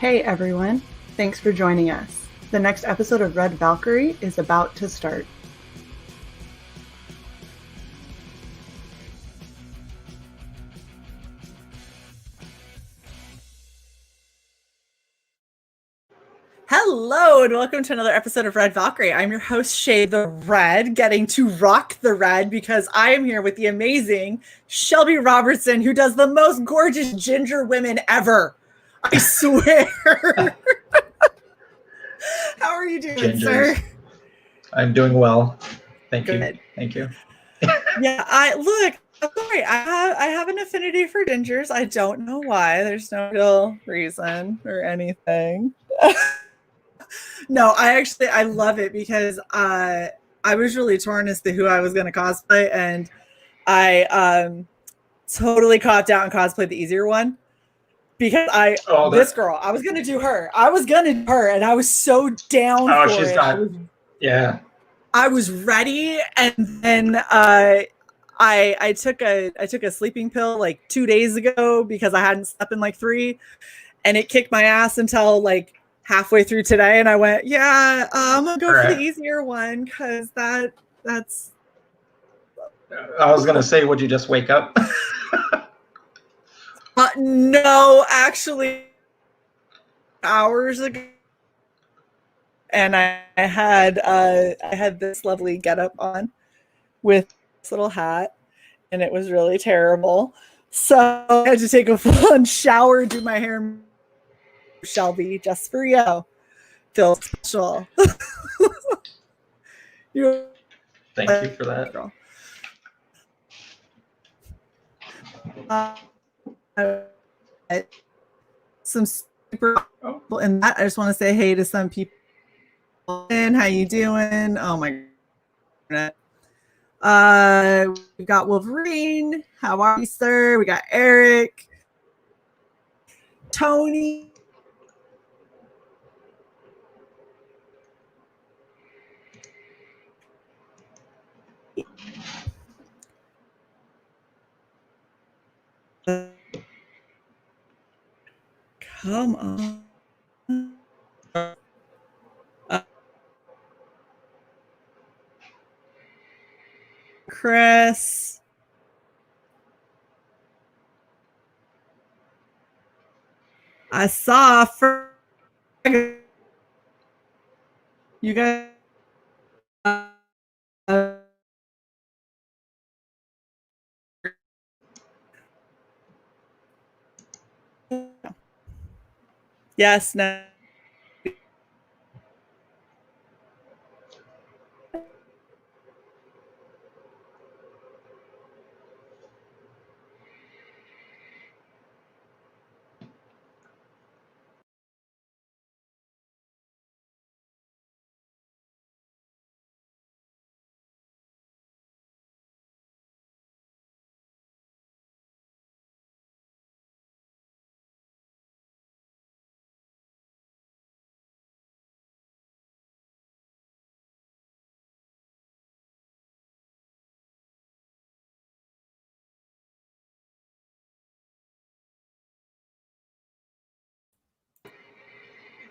Hey everyone, thanks for joining us. The next episode of Red Valkyrie is about to start. Hello and welcome to another episode of Red Valkyrie. I'm your host, Shae the Red, getting to rock the red because I am here with the amazing Shelby Robertson, who does the most gorgeous ginger women ever. I swear. How are you doing, Gingers. sir? I'm doing well. Thank Good. you. Thank you. Yeah, I'm sorry. I have an affinity for gingers. I don't know why. There's no real reason or anything. No, I love it because I was really torn as to who I was going to cosplay, and I totally copped out and cosplayed the easier one because this girl, I was going to do her. And I was so down for she's it. got, yeah. I was ready, and then I took a sleeping pill like 2 days ago because I hadn't slept in like 3, and it kicked my ass until like halfway through today, and I went, yeah, I'm gonna go for the easier one because that's. I was gonna say, would you just wake up? No, actually, hours ago, and I had this lovely getup on with this little hat, and it was really terrible. So I had to take a full-on shower, do my hair. Shelby, just for you. Feel special. Thank you for that. Girl. Some super people in that. I just want to say hey to some people. And how you doing? Oh my god. We got Wolverine. How are you, sir? We got Eric. Tony. Come on. Chris. I saw you guys. Yes, no.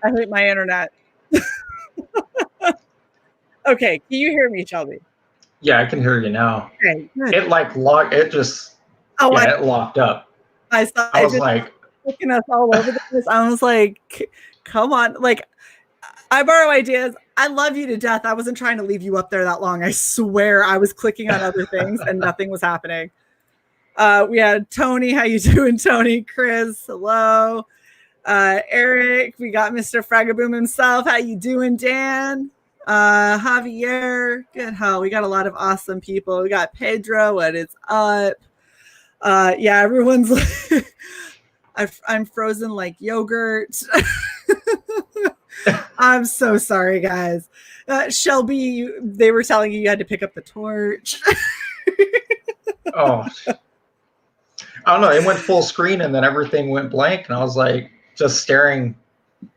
I hate my internet. Okay, can you hear me, Shelby? Yeah, I can hear you now. Okay, good. It like locked. It just. Oh, yeah, it locked up. I was like, looking us all over the place. I was like, come on, like. I borrow ideas. I love you to death. I wasn't trying to leave you up there that long. I swear I was clicking on other things and nothing was happening. We had Tony. How you doing, Tony? Chris, hello. Eric, we got Mr. Fragaboom himself. How you doing, Dan? Javier, good hell. We got a lot of awesome people. We got Pedro. What is up? Yeah, everyone's like, I'm frozen like yogurt. I'm so sorry, guys. Shelby, they were telling you had to pick up the torch. Oh, I don't know. It went full screen and then everything went blank, and I was like, just staring.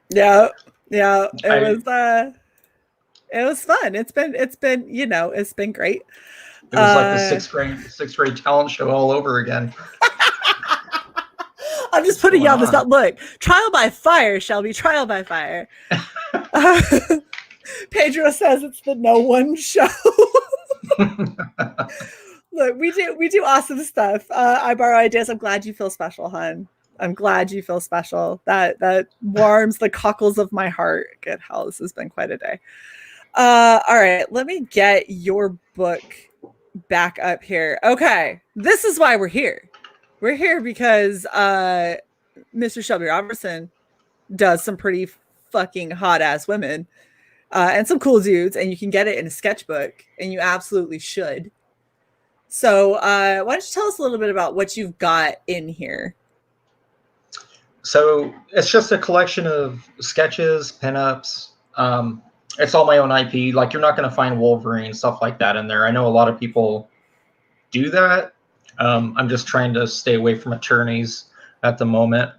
Yeah. It was fun. It's been it's been great. It was like the sixth grade talent show all over again. I'm just putting you on the spot. Look, trial by fire, Shelby. Trial by fire. Pedro says it's the no one show. Look, we do awesome stuff. I borrow ideas. I'm glad you feel special, hon. I'm glad you feel special. That warms the cockles of my heart. Good hell, this has been quite a day. All right, let me get your book back up here. Okay, this is why we're here. We're here because Mr. Shelby Robertson does some pretty fucking hot ass women and some cool dudes, and you can get it in a sketchbook, and you absolutely should. So why don't you tell us a little bit about what you've got in here? So it's just a collection of sketches, pinups. It's all my own IP. Like, you're not going to find Wolverine, stuff like that in there. I know a lot of people do that. I'm just trying to stay away from attorneys at the moment.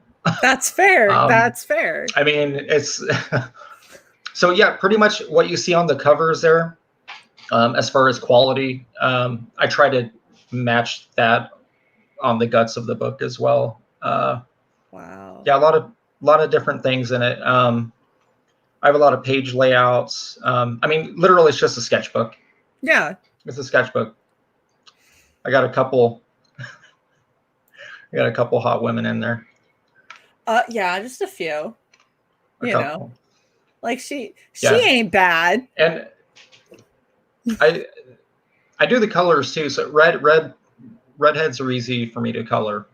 That's fair. That's fair. I mean, it's so yeah, pretty much what you see on the covers there, as far as quality, I try to match that on the guts of the book as well. Wow. Yeah, a lot of different things in it. I have a lot of page layouts. I mean, literally, it's just a sketchbook. Yeah, it's a sketchbook. I got a couple hot women in there. Yeah, just a few. You know, like she yeah. ain't bad. And I do the colors too. So redheads are easy for me to color.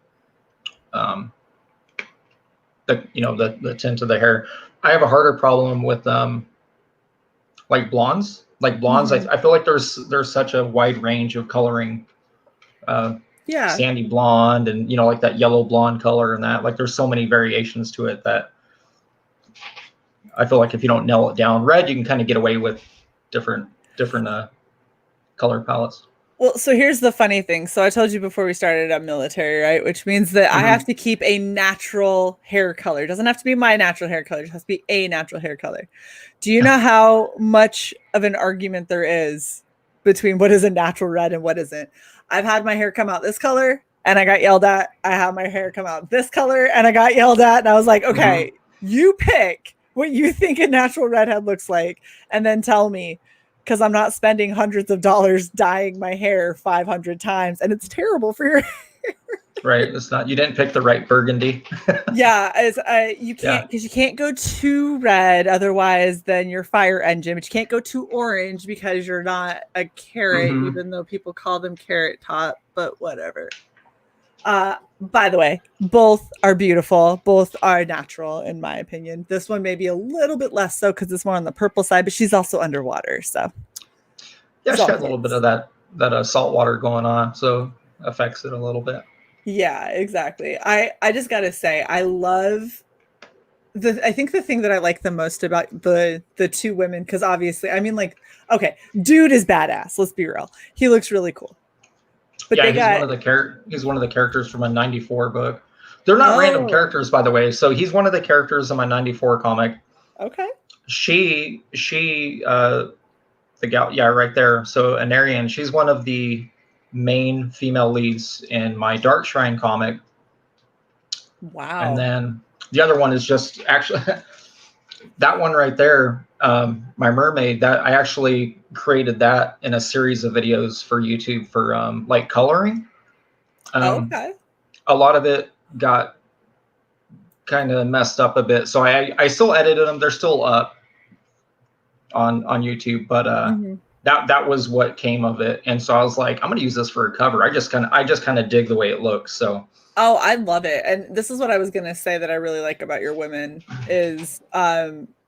The tint of the hair. I have a harder problem with like blondes. Mm-hmm. I feel like there's such a wide range of coloring. Yeah. Sandy blonde and like that yellow blonde color and that. Like, there's so many variations to it that I feel like if you don't nail it down, red, you can kind of get away with different color palettes. Well, so here's the funny thing. So I told you before we started, I'm military, right? Which means that I have to keep a natural hair color. It doesn't have to be my natural hair color. It has to be a natural hair color. Do you know how much of an argument there is between what is a natural red and what isn't? I've had my hair come out this color and I got yelled at. I have my hair come out this color and I got yelled at. And I was like, okay, you pick what you think a natural redhead looks like and then tell me. Because I'm not spending hundreds of dollars dyeing my hair 500 times, and it's terrible for your hair. Right, it's not. You didn't pick the right burgundy. Yeah, you can't, because you can't go too red, otherwise then you're fire engine. But you can't go too orange because you're not a carrot, even though people call them carrot top. But whatever. By the way, both are beautiful. Both are natural, in my opinion. This one may be a little bit less so because it's more on the purple side, but she's also underwater. So yeah, she's got a little bit of that salt water going on, so affects it a little bit. Yeah, exactly. I just gotta say, I love I think the thing that I like the most about the two women, because obviously, I mean, like, okay, dude is badass. Let's be real. He looks really cool. But yeah, he's one of the characters from a 94 book. They're not random characters, by the way. So he's one of the characters in my 94 comic. Okay. She the gal, yeah, right there. So Anarian, she's one of the main female leads in my Dark Shrine comic. Wow. And then the other one is just actually that one right there, my mermaid, that I actually created that in a series of videos for YouTube for like coloring. Okay. A lot of it got kind of messed up a bit, so I still edited them. They're still up on YouTube, but that was what came of it. And so I was like, I'm gonna use this for a cover. I just kind of dig the way it looks. So I love it. And this is what I was gonna say that I really like about your women is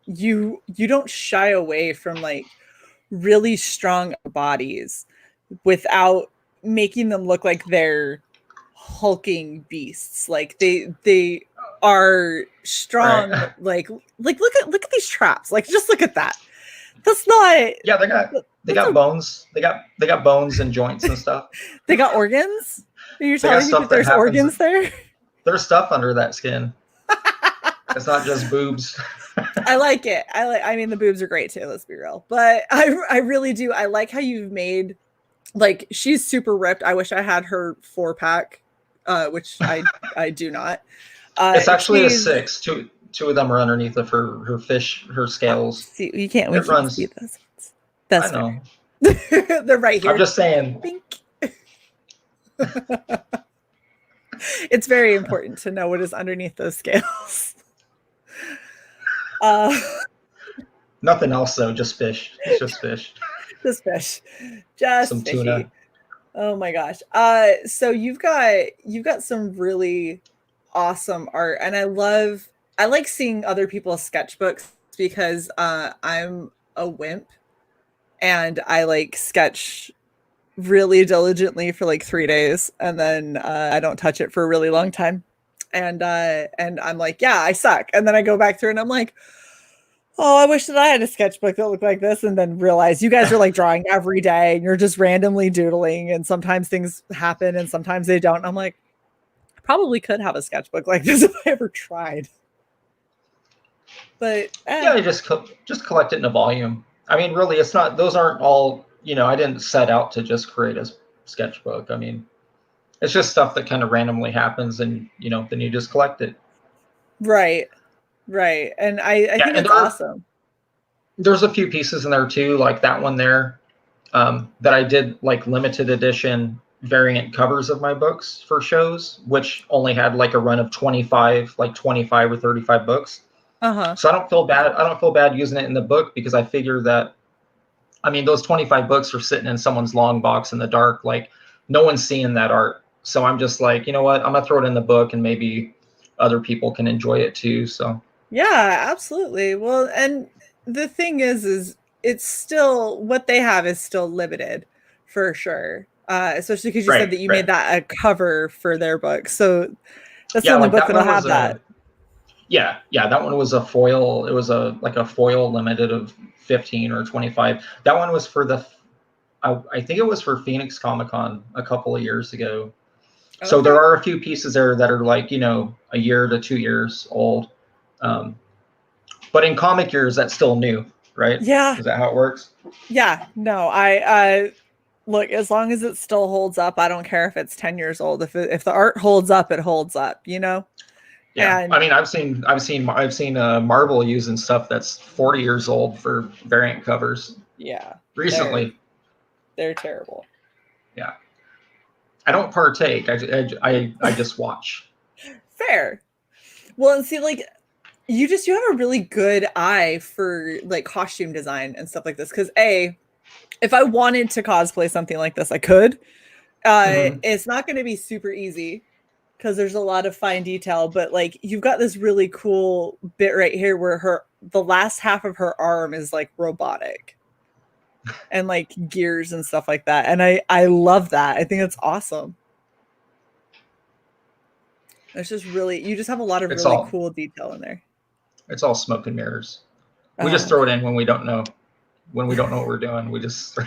you don't shy away from like really strong bodies without making them look like they're hulking beasts. Like they are strong. Right. Like look at these traps. Like, just look at that. That's not. Yeah, they got bones. They got bones and joints and stuff. They got organs. Are you telling me that there's organs there? There's stuff under that skin. It's not just boobs. I like it. I mean, the boobs are great too. Let's be real. But I really do. I like how you've made, like, she's super ripped. I wish I had her 4-pack, which I do not. It's actually a Cheese. 6. Two of them are underneath of her fish, her scales. See, we can't see those ones. That's I know. They're right here. I'm just saying. It's very important to know what is underneath those scales. Nothing else though, just fish. It's just fish. Just fish. Just some fishy. tuna. Oh my gosh. So you've got some really awesome art, and I like seeing other people's sketchbooks because I'm a wimp and I like sketch really diligently for like 3 days and then I don't touch it for a really long time. And I'm like, yeah, I suck. And then I go back through and I'm like, oh, I wish that I had a sketchbook that looked like this, and then realize you guys are like drawing every day and you're just randomly doodling, and sometimes things happen and sometimes they don't. And I'm like, I probably could have a sketchbook like this if I ever tried. But yeah, just collect it in a volume. I mean, really, it's not, those aren't all, I didn't set out to just create a sketchbook. I mean, it's just stuff that kind of randomly happens, and then you just collect it. Right. And I think it's awesome. There's a few pieces in there too, like that one there, that I did like limited edition variant covers of my books for shows, which only had like a run of 25 or 35 books. So I don't feel bad using it in the book, because I figure that, I mean, those 25 books are sitting in someone's long box in the dark. Like, no one's seeing that art. So I'm just like, you know what? I'm going to throw it in the book and maybe other people can enjoy it too. So. Yeah, absolutely. Well, and the thing is it's still, what they have is still limited for sure. Especially because you said that you made that a cover for their book. So that's the only book that'll have that. Yeah, that one was a foil. It was a foil limited of 15 or 25. That one was for I think it was for Phoenix Comic-Con a couple of years ago. Okay. So there are a few pieces there that are like, a year to 2 years old. But in comic years, that's still new, right? Yeah. Is that how it works? Yeah. No, I look, as long as it still holds up, I don't care if it's 10 years old. If the art holds up, it holds up, Yeah. And I mean, I've seen Marvel using stuff that's 40 years old for variant covers. Yeah. Recently. They're terrible. Yeah. I don't partake. I just watch. Fair. Well, and see, like, you have a really good eye for like costume design and stuff like this. Because if I wanted to cosplay something like this, I could. It's not going to be super easy because there's a lot of fine detail. But like, you've got this really cool bit right here where the last half of her arm is like robotic and like gears and stuff like that. And I love that. I think it's awesome. It's just really, you just have a lot of really cool detail in there. It's all smoke and mirrors. We just throw it in when we don't know what we're doing. We just.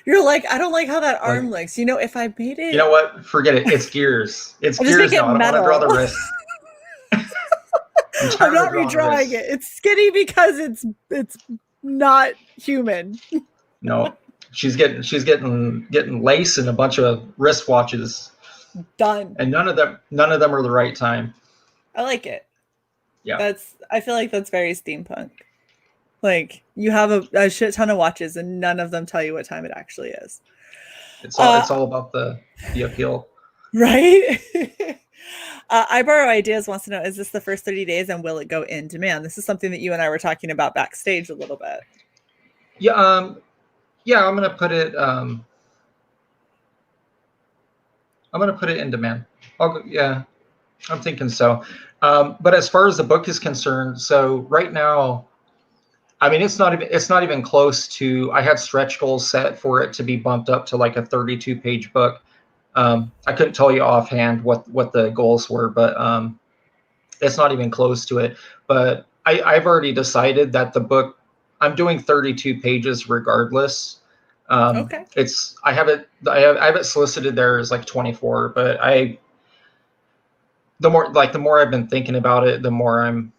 You're like, I don't like how that arm looks. If I made it. You know what? Forget it. It's gears. It's gears now. I don't want to draw the wrist. I'm not redrawing it. It's skinny because it's not human. No, she's getting lace and a bunch of wristwatches. Done. And none of them are the right time. I like it. Yeah. I feel like that's very steampunk. Like, you have a shit ton of watches and none of them tell you what time it actually is. It's all about the appeal. Right? I Borrow Ideas wants to know, is this the first 30 days and will it go in demand? This is something that you and I were talking about backstage a little bit. Yeah, I'm gonna put it in demand. I'm thinking so. But as far as the book is concerned, so right now, I mean, it's not even close to. I had stretch goals set for it to be bumped up to like a 32-page book. I couldn't tell you offhand what the goals were, but it's not even close to it. But I've already decided that the book, I'm doing 32 pages regardless. Okay. I have it solicited there as like 24, but the more I've been thinking about it, the more I'm,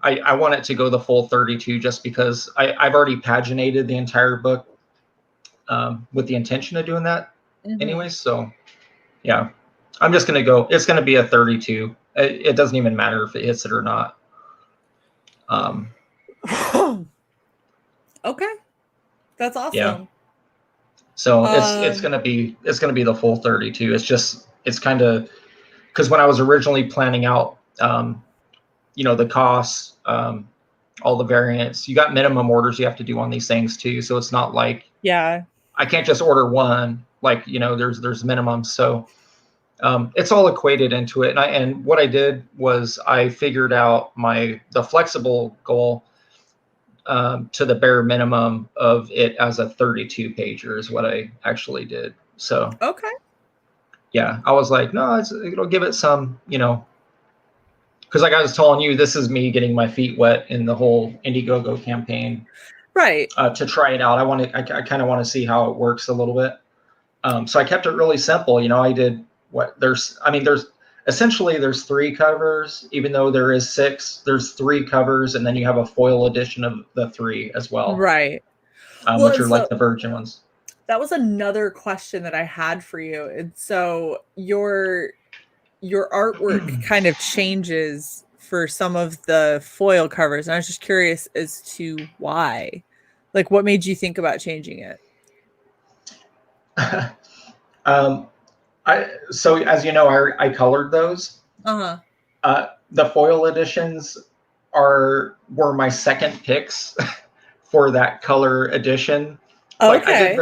I want it to go the full 32 just because I've already paginated the entire book with the intention of doing that anyway. So yeah, I'm just gonna go. It's gonna be a 32. It doesn't even matter if it hits it or not. Okay, that's awesome. Yeah. So it's gonna be the full 32. It's kind of because when I was originally planning out, the costs, all the variants, you got minimum orders you have to do on these things too. So it's not like I can't just order one. Like there's minimums. So it's all equated into it. And what I did was I figured out the flexible goal to the bare minimum of it as a 32 pager is what I actually did. So okay. Yeah, I was like, no, it'll give it some, because like I was telling you, this is me getting my feet wet in the whole Indiegogo campaign, right? To try it out. I kind of want to see how it works a little bit. So I kept it really simple. I did there's essentially there's 3 covers, even though there is 6. There's 3 covers, and then you have a foil edition of the 3 as well, right? Which are like the virgin ones. That was another question that I had for you. And so your artwork kind of changes for some of the foil covers. And I was just curious as to why. Like, what made you think about changing it? So as you know, I colored those. The foil editions were my second picks for that color edition. Okay.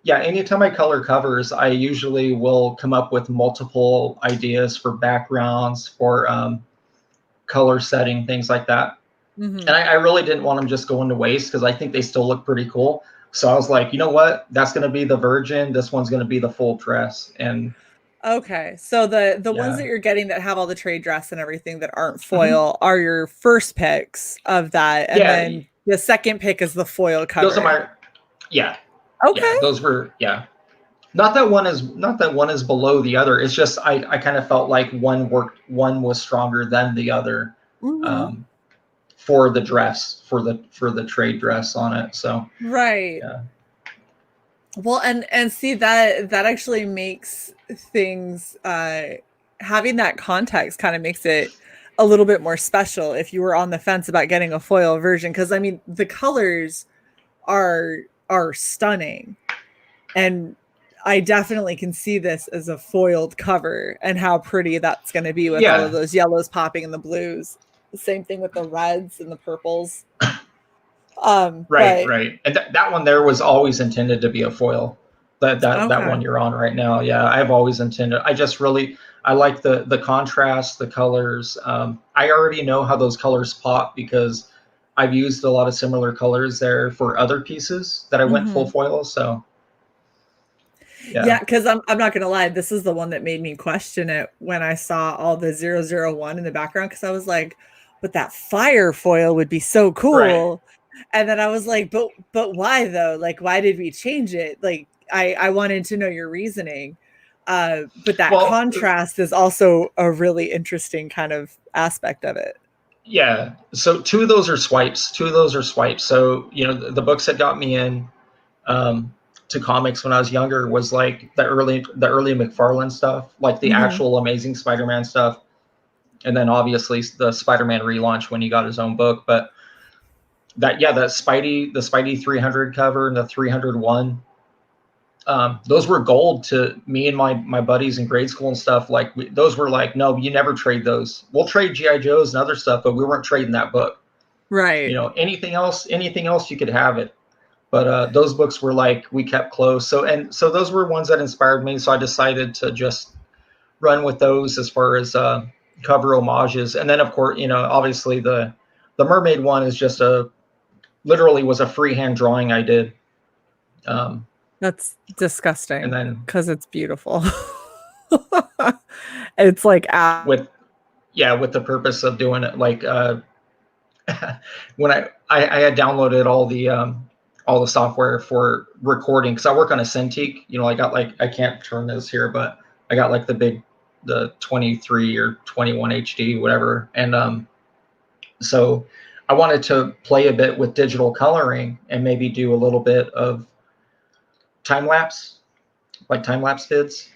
Anytime I color covers, I usually will come up with multiple ideas for backgrounds, for color setting, things like that. And I really didn't want them just going to waste because I think they still look pretty cool. So I was like, you know what? That's going to be the virgin. This one's going to be the full dress. And okay, so the ones that you're getting that have all the trade dress and everything that aren't foil are your first picks of that, and then the second pick is the foil cover. Those are my okay. Yeah, those were Not that one is below the other. It's just I kind of felt like one was stronger than the other. For the dress, for the trade dress on it. So right. Yeah. Well, and see that actually makes things having that context kind of makes it a little bit more special if you were on the fence about getting a foil version, because I mean the colors are stunning, and I definitely can see this as a foiled cover and how pretty that's going to be with all of those yellows popping and the blues. The same thing with the reds and the purples. Right. And that one there was always intended to be a foil. That one you're on right now. Yeah, I've always intended. I like the contrast, the colors. I already know how those colors pop because I've used a lot of similar colors there for other pieces that I went full foil. So yeah, because I'm not gonna lie, this is the one that made me question it when I saw all the 001 in the background, because I was like, but that fire foil would be so cool. Right. And then I was like, but why though? Like, why did we change it? Like, I wanted to know your reasoning. But that contrast is also a really interesting kind of aspect of it. Yeah. So 2 of those are swipes. So, the books that got me in to comics when I was younger was like the early McFarlane stuff, like the actual Amazing Spider-Man stuff. And then obviously the Spider-Man relaunch when he got his own book. But the Spidey 300 cover and the 301, those were gold to me and my buddies in grade school and stuff. Like those were like, no, you never trade those. We'll trade G.I. Joes and other stuff, but we weren't trading that book. Right. Anything else you could have it. But those books were like, we kept close. So those were ones that inspired me. So I decided to just run with those as far as cover homages. And then of course, obviously the mermaid one is just literally was a freehand drawing I did. That's disgusting. And then because it's beautiful. It's like with the purpose of doing it like when I had downloaded all the software for recording, because I work on a Cintiq. I got like, I can't turn this here, but I got like the 23 or 21 HD, whatever. And so I wanted to play a bit with digital coloring and maybe do a little bit of time lapse vids.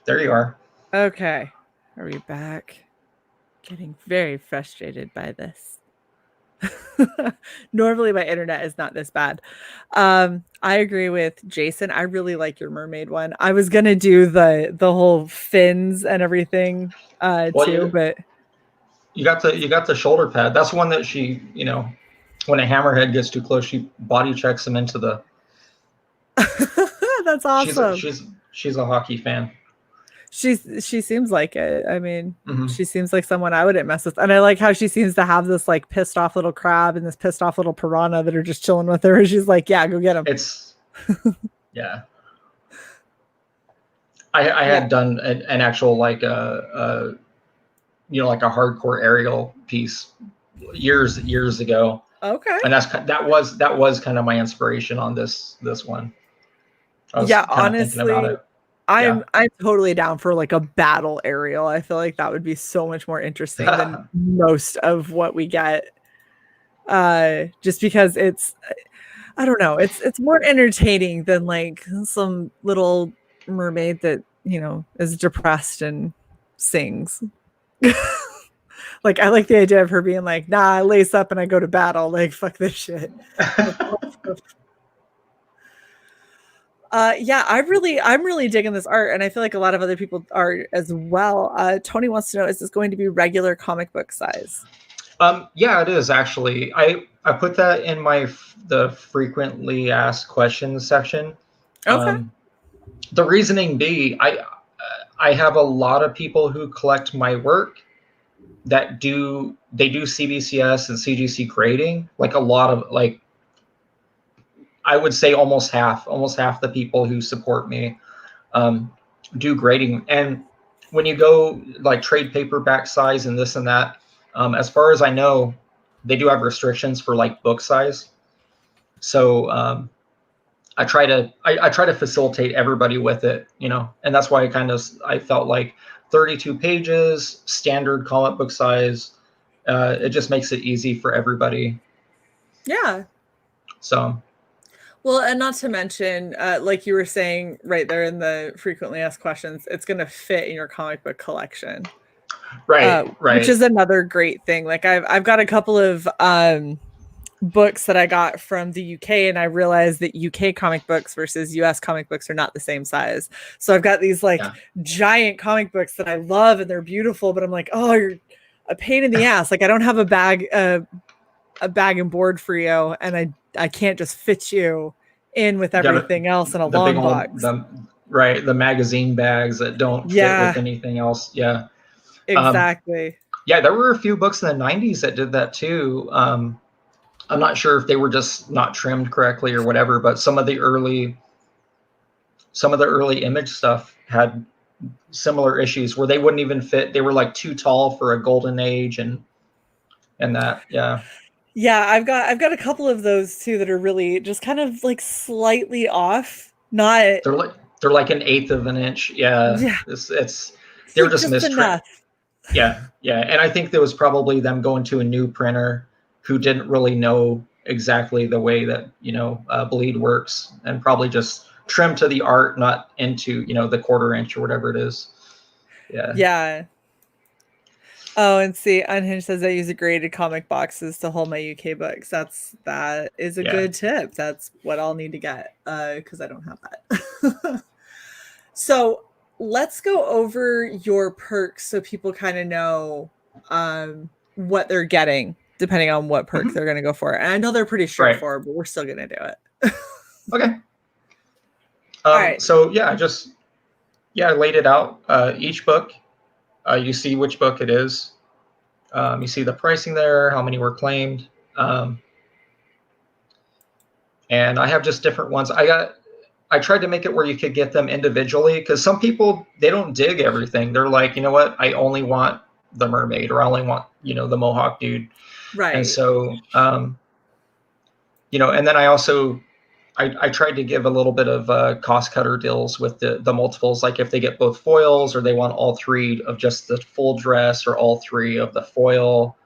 There you are. Okay. Are we back? Getting very frustrated by this. Normally my internet is not this bad. I agree with Jason. I really like your mermaid one. I was gonna do the whole fins and everything Well, too, but you got the shoulder pad. That's one that she, when a hammerhead gets too close, she body checks him into the. that's awesome. She's a hockey fan. She seems like it. I mean, Mm-hmm. she seems like someone I wouldn't mess with. And I like how she seems to have this like pissed off little crab and this pissed off little piranha that are just chilling with her. And she's like, yeah, go get him. It's yeah. I had done an actual like a like a hardcore aerial piece years ago. Okay. And that was kind of my inspiration on this one. I was honestly, thinking about it. I'm totally down for like a battle aerial. I feel like that would be so much more interesting than most of what we get. Just because I don't know, it's more entertaining than like some little mermaid that, is depressed and sings. Like I like the idea of her being like, nah, I lace up and I go to battle. Like, fuck this shit. I'm really digging this art, and I feel like a lot of other people are as well. Tony wants to know, is this going to be regular comic book size? Yeah, it is actually. I put that in the frequently asked questions section. Okay. The reasoning being, I have a lot of people who collect my work that do CBCS and CGC grading. Like a lot of I would say almost half the people who support me do grading. And when you go like trade paperback size and this and that, as far as I know, they do have restrictions for like book size. So I try to facilitate everybody with it, and that's why I felt like 32 pages, standard comic book size. It just makes it easy for everybody. Yeah. So. Well, and not to mention, like you were saying right there in the frequently asked questions, it's going to fit in your comic book collection. Right. Which is another great thing. Like I've got a couple of books that I got from the UK, and I realized that UK comic books versus US comic books are not the same size. So I've got these giant comic books that I love and they're beautiful, but I'm like, oh, you're a pain in the ass. Like I don't have a bag and board for you, and I can't just fit you in with everything else in a long box. The magazine bags that don't fit with anything else. Yeah. Exactly. There were a few books in the 90s that did that too. I'm not sure if they were just not trimmed correctly or whatever, but some of the early image stuff had similar issues where they wouldn't even fit. They were like too tall for a golden age and that. Yeah. Yeah, I've got a couple of those too that are really just kind of like slightly off. Not they're like an eighth of an inch. Yeah. They were just mistrimmed. Yeah. And I think there was probably them going to a new printer who didn't really know exactly the way that, bleed works, and probably just trimmed to the art, not into, the 1/4 inch or whatever it is. Yeah. Yeah. Oh, and see, Unhinged says I use a graded comic boxes to hold my UK books. That is a good tip. That's what I'll need to get because I don't have that. So let's go over your perks so people kind of know what they're getting depending on what perks they're going to go for. And I know they're pretty straightforward, but we're still going to do it. Okay. All right. So I laid it out. Each book, you see which book it is. You see the pricing there, how many were claimed. And I have just different ones. I tried to make it where you could get them individually, because some people, they don't dig everything. They're like, you know what? I only want the mermaid, or I only want, the Mohawk dude. Right. And so, and then I also, I tried to give a little bit of cost cutter deals with the multiples, like if they get both foils or they want all 3 of just the full dress or all 3 of the foil.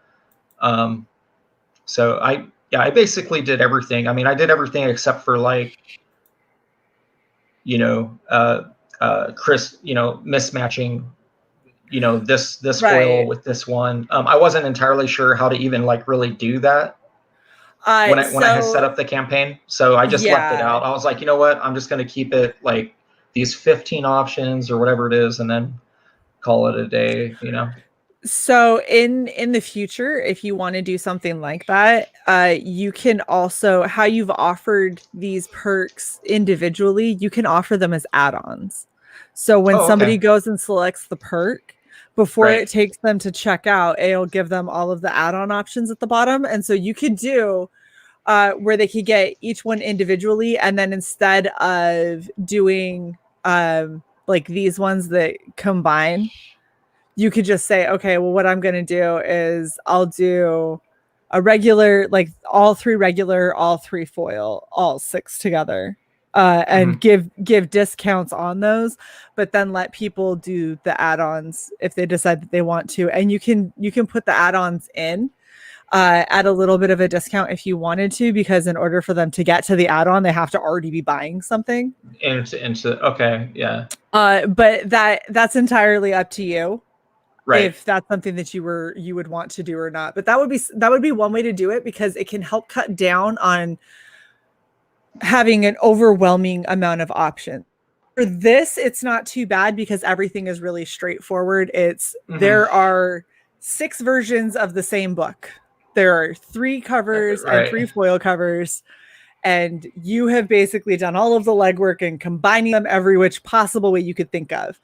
So I basically did everything. I mean, I did everything except for crisp, mismatching, this Right. foil with this one. I wasn't entirely sure how to even like really do that when I had set So up the campaign. So I just left it yeah. out. I was like, you know what? I'm just going to keep it like these 15 options or whatever it is, and then call it a day, So in the future, if you want to do something like that, you can also, how you've offered these perks individually, you can offer them as add-ons. So when Oh, somebody okay. goes and selects the perk, before Right. it takes them to check out, it'll give them all of the add-on options at the bottom. And so you could do where they could get each one individually, and then instead of doing like these ones that combine, you could just say, okay, well, what I'm going to do is I'll do a regular, like all 3 regular, all 3 foil, all 6 together, and give discounts on those, but then let people do the add-ons if they decide that they want to. And you can put the add-ons in at a little bit of a discount if you wanted to, because in order for them to get to the add-on, they have to already be buying something. Okay, yeah. But that's entirely up to you, Right. if that's something that you would want to do or not. But that would be one way to do it, because it can help cut down on having an overwhelming amount of options. For this, it's not too bad because everything is really straightforward. There are 6 versions of the same book. There are 3 covers and Right. 3 foil covers, and you have basically done all of the legwork and combining them every which possible way you could think of.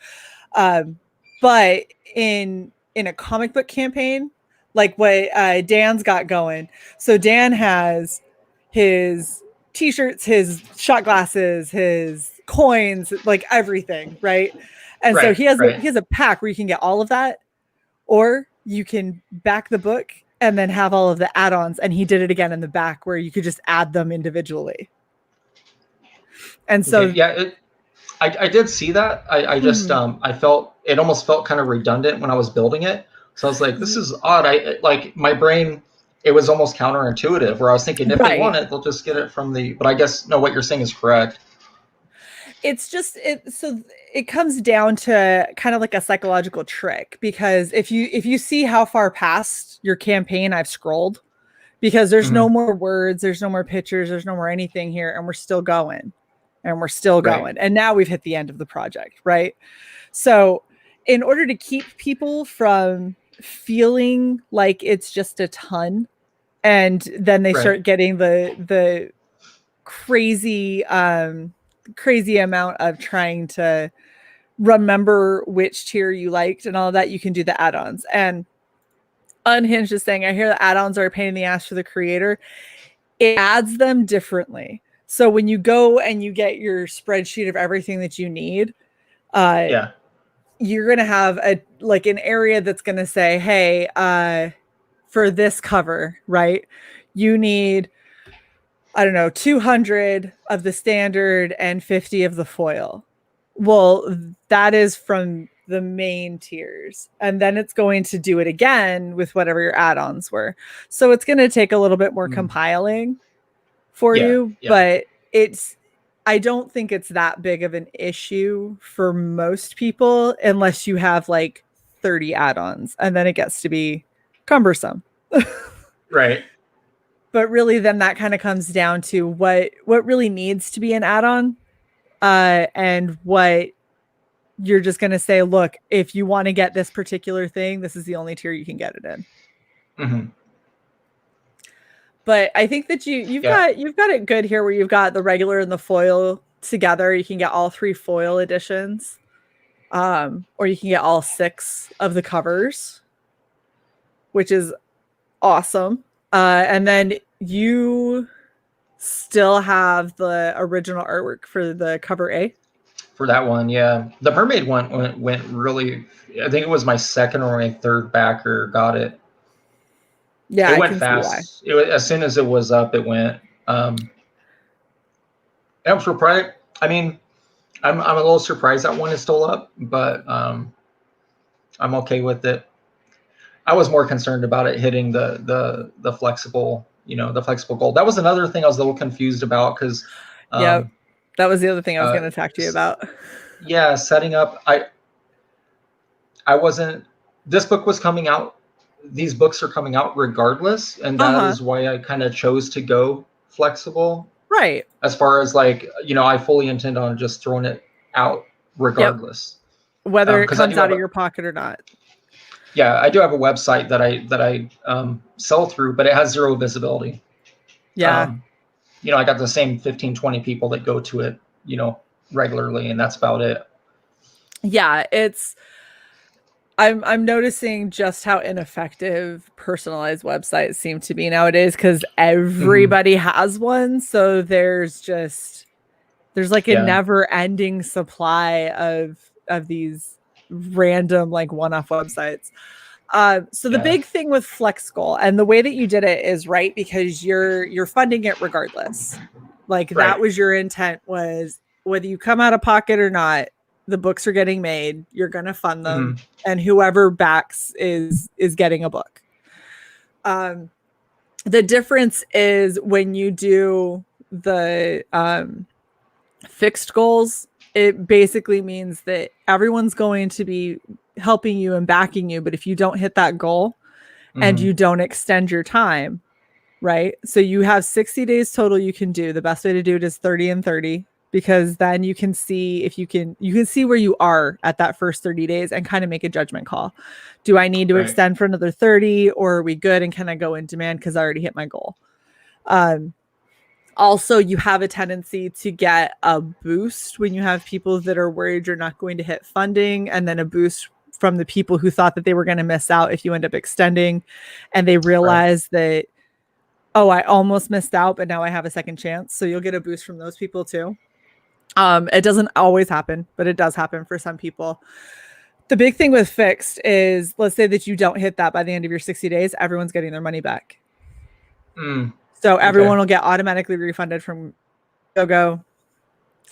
But in a comic book campaign, like what Dan's got going, so Dan has his t-shirts, his shot glasses, his coins, like everything, right? And so Right. he has Right. a pack where you can get all of that, or you can back the book and then have all of the add-ons. And he did it again in the back where you could just add them individually. And so Okay. Yeah. I did see that. I just I felt it almost felt kind of redundant when I was building it. So I was like, this is odd. I like my brain. It was almost counterintuitive. Where I was thinking, if they want right, it, they'll just get it from the. But I guess no. What you're saying is correct. it's just so it comes down to kind of like a psychological trick, because if you see how far past your campaign I've scrolled, because there's no more words, there's no more pictures, there's no more anything here, and we're still going, Right. and now we've hit the end of the project, right? So in order to keep people from feeling like it's just a ton, and then they Right. start getting the crazy crazy amount of trying to remember which tier you liked and all of that, you can do the add-ons. And Unhinged is saying, I hear the add-ons are a pain in the ass for the creator. It adds them differently. So when you go and you get your spreadsheet of everything that you need, Yeah. you're going to have an area that's going to say, hey, for this cover, right, you need, I don't know, 200 of the standard and 50 of the foil. Well, that is from the main tiers. And then it's going to do it again with whatever your add-ons were. So it's going to take a little bit more compiling for Yeah. you, Yeah. but I don't think it's that big of an issue for most people, unless you have like 30 add-ons, and then it gets to be cumbersome. Right. But really, then that kind of comes down to what really needs to be an add-on, and what you're just going to say, look, if you want to get this particular thing, this is the only tier you can get it in. But I think that you've got it good here, where you've got the regular and the foil together. You can get all 3 foil editions, or you can get all 6 of the covers, which is awesome. And then you still have the original artwork for the cover A. For that one, yeah. The mermaid one went really. I think it was my second or my third backer got it. Yeah, It I went can see why. fast. As soon as it was up, it went. I'm surprised. I mean, I'm a little surprised that one is still up, but I'm okay with it. I was more concerned about it hitting the flexible, the flexible gold. That was another thing I was a little confused about, because that was the other thing I was going to talk to you about. yeah, setting up. I wasn't. This book was coming out. These books are coming out regardless, and that is why I kind of chose to go flexible. Right. As far as like, I fully intend on just throwing it out regardless. Yep. Whether it comes out of your pocket or not. Yeah, I do have a website that I sell through, but it has zero visibility. Yeah. I got the same 15, 20 people that go to it, regularly, and that's about it. Yeah, I'm noticing just how ineffective personalized websites seem to be nowadays, because everybody has one. So there's like a never ending supply of these random like one-off websites. So the big thing with Flex Goal and the way that you did it is right, because you're funding it regardless. Like that was your intent, was whether you come out of pocket or not, the books are getting made, you're going to fund them, and whoever backs is getting a book. The difference is when you do the fixed goals, it basically means that everyone's going to be helping you and backing you, but if you don't hit that goal and you don't extend your time, right? So you have 60 days total you can do. The best way to do it is 30 and 30, because then you can see if you can see where you are at that first 30 days and kind of make a judgment call. Do I need to extend for another 30, or are we good and can I go in demand because I already hit my goal? Also, you have a tendency to get a boost when you have people that are worried you're not going to hit funding, and then a boost from the people who thought that they were going to miss out if you end up extending, and they realize that, oh, I almost missed out, but now I have a second chance. So you'll get a boost from those people too. It doesn't always happen, but it does happen for some people. The big thing with fixed is, let's say that you don't hit that by the end of your 60 days, everyone's getting their money back. So everyone will get automatically refunded from GoGo,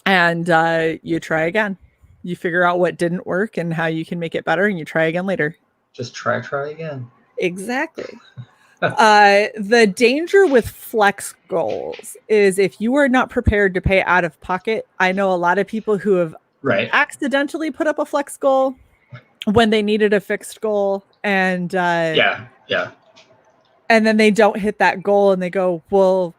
and you try again. You figure out what didn't work and how you can make it better, and you try again later. Just try again. Exactly. The danger with flex goals is if you are not prepared to pay out of pocket. I know a lot of people who have accidentally put up a flex goal when they needed a fixed goal, and and then they don't hit that goal and they go, well,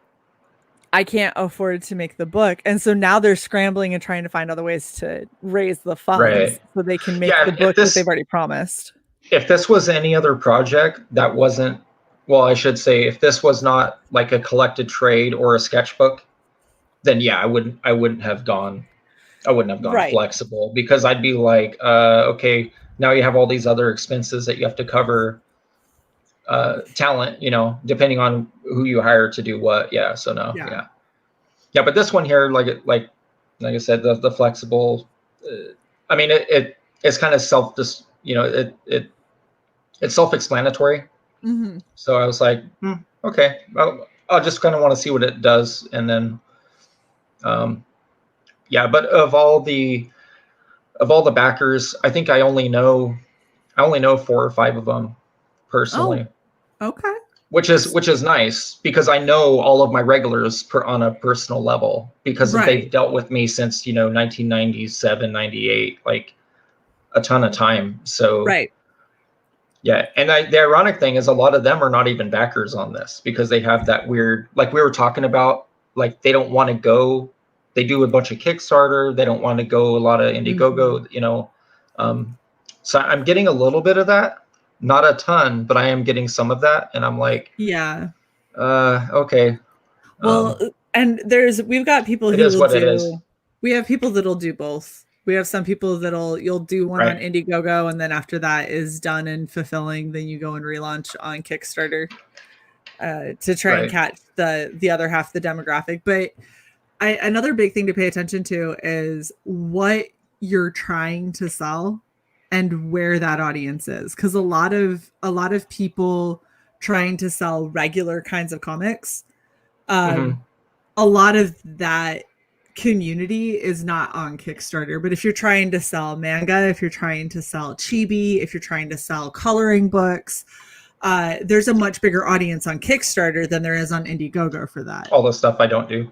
I can't afford to make the book. And so now they're scrambling and trying to find other ways to raise the funds so they can make the book that they've already promised. If this was any other project that wasn't, well, I should say, if this was not like a collected trade or a sketchbook, then I wouldn't have gone flexible, because I'd be like, okay, now you have all these other expenses that you have to cover. Talent, depending on who you hire to do what. So no. But this one here, like I said, the flexible, I mean, it's kind of it's self-explanatory. So I was like, okay, well, I'll just kind of want to see what it does. And then, but of all the backers, I think I only know 4 or 5 of them personally. Okay. Which is nice, because I know all of my regulars on a personal level, because they've dealt with me since 1997, 98, like a ton of time. So and the ironic thing is, a lot of them are not even backers on this, because they have that weird, like we were talking about, like they don't want to go. They do a bunch of Kickstarter. They don't want to go a lot of Indiegogo. So I'm getting a little bit of that. Not a ton, but I am getting some of that, and I'm like, okay. Well, and we've got people who will do. We have people that'll do both. We have some people you'll do one on Indiegogo, and then after that is done and fulfilling, then you go and relaunch on Kickstarter to try and catch the other half of the demographic. But another big thing to pay attention to is what you're trying to sell and where that audience is, because a lot of people trying to sell regular kinds of comics, a lot of that community is not on Kickstarter. But if you're trying to sell manga, if you're trying to sell chibi, if you're trying to sell coloring books, there's a much bigger audience on Kickstarter than there is on Indiegogo for that. All the stuff I don't do.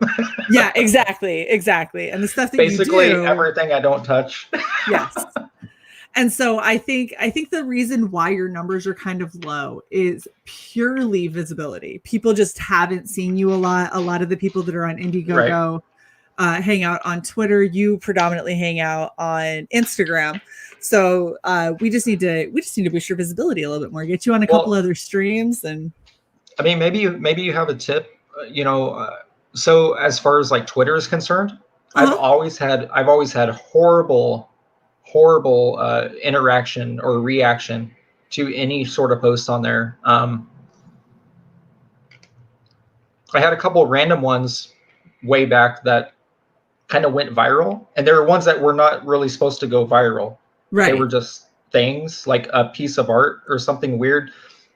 Yeah, exactly. And the stuff that basically you do, everything I don't touch. Yes. And so I think the reason why your numbers are kind of low is purely visibility. People just haven't seen you a lot. A lot of the people that are on Indiegogo hang out on Twitter. You predominantly hang out on Instagram. So we just need to boost your visibility a little bit more. Get you on a couple other streams, and I mean, maybe you have a tip. So as far as like Twitter is concerned, I've always had horrible interaction or reaction to any sort of post on there. I had a couple of random ones way back that kind of went viral, and there were ones that were not really supposed to go viral. They were just things like a piece of art or something weird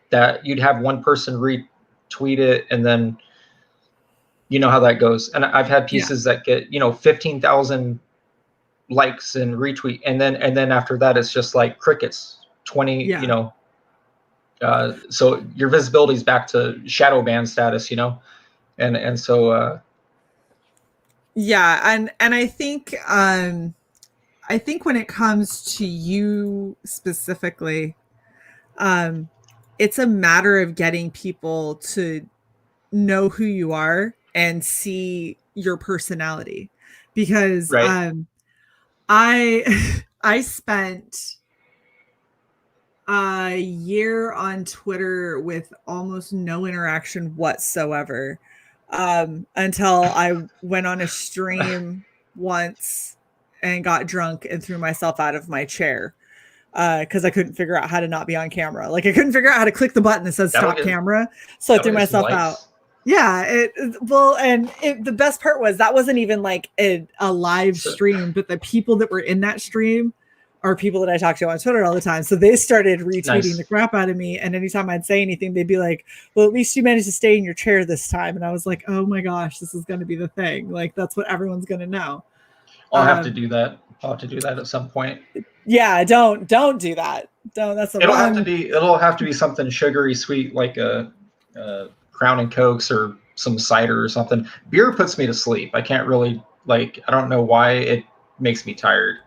that you'd have one person retweet it, and then you know how that goes. And I've had pieces that get 15,000 likes and retweet, and then after that it's just like crickets. 20 so your visibility is back to shadow ban status, and so and I think when it comes to you specifically, it's a matter of getting people to know who you are and see your personality, because I spent a year on Twitter with almost no interaction whatsoever, until I went on a stream once and got drunk and threw myself out of my chair because I couldn't figure out how to not be on camera. Like, I couldn't figure out how to click the button that says stop camera. So I threw myself out. Yeah. The best part was that wasn't even like a live stream, but the people that were in that stream are people that I talk to on Twitter all the time. So they started retweeting the crap out of me. And anytime I'd say anything, they'd be like, well, at least you managed to stay in your chair this time. And I was like, oh my gosh, this is going to be the thing. Like, that's what everyone's going to know. I'll have to do that. I'll have to do that at some point. Yeah, don't do that. That's it'll have to be something sugary sweet, like a Crown and Cokes or some cider or something. Beer puts me to sleep. I can't really, I don't know why, it makes me tired.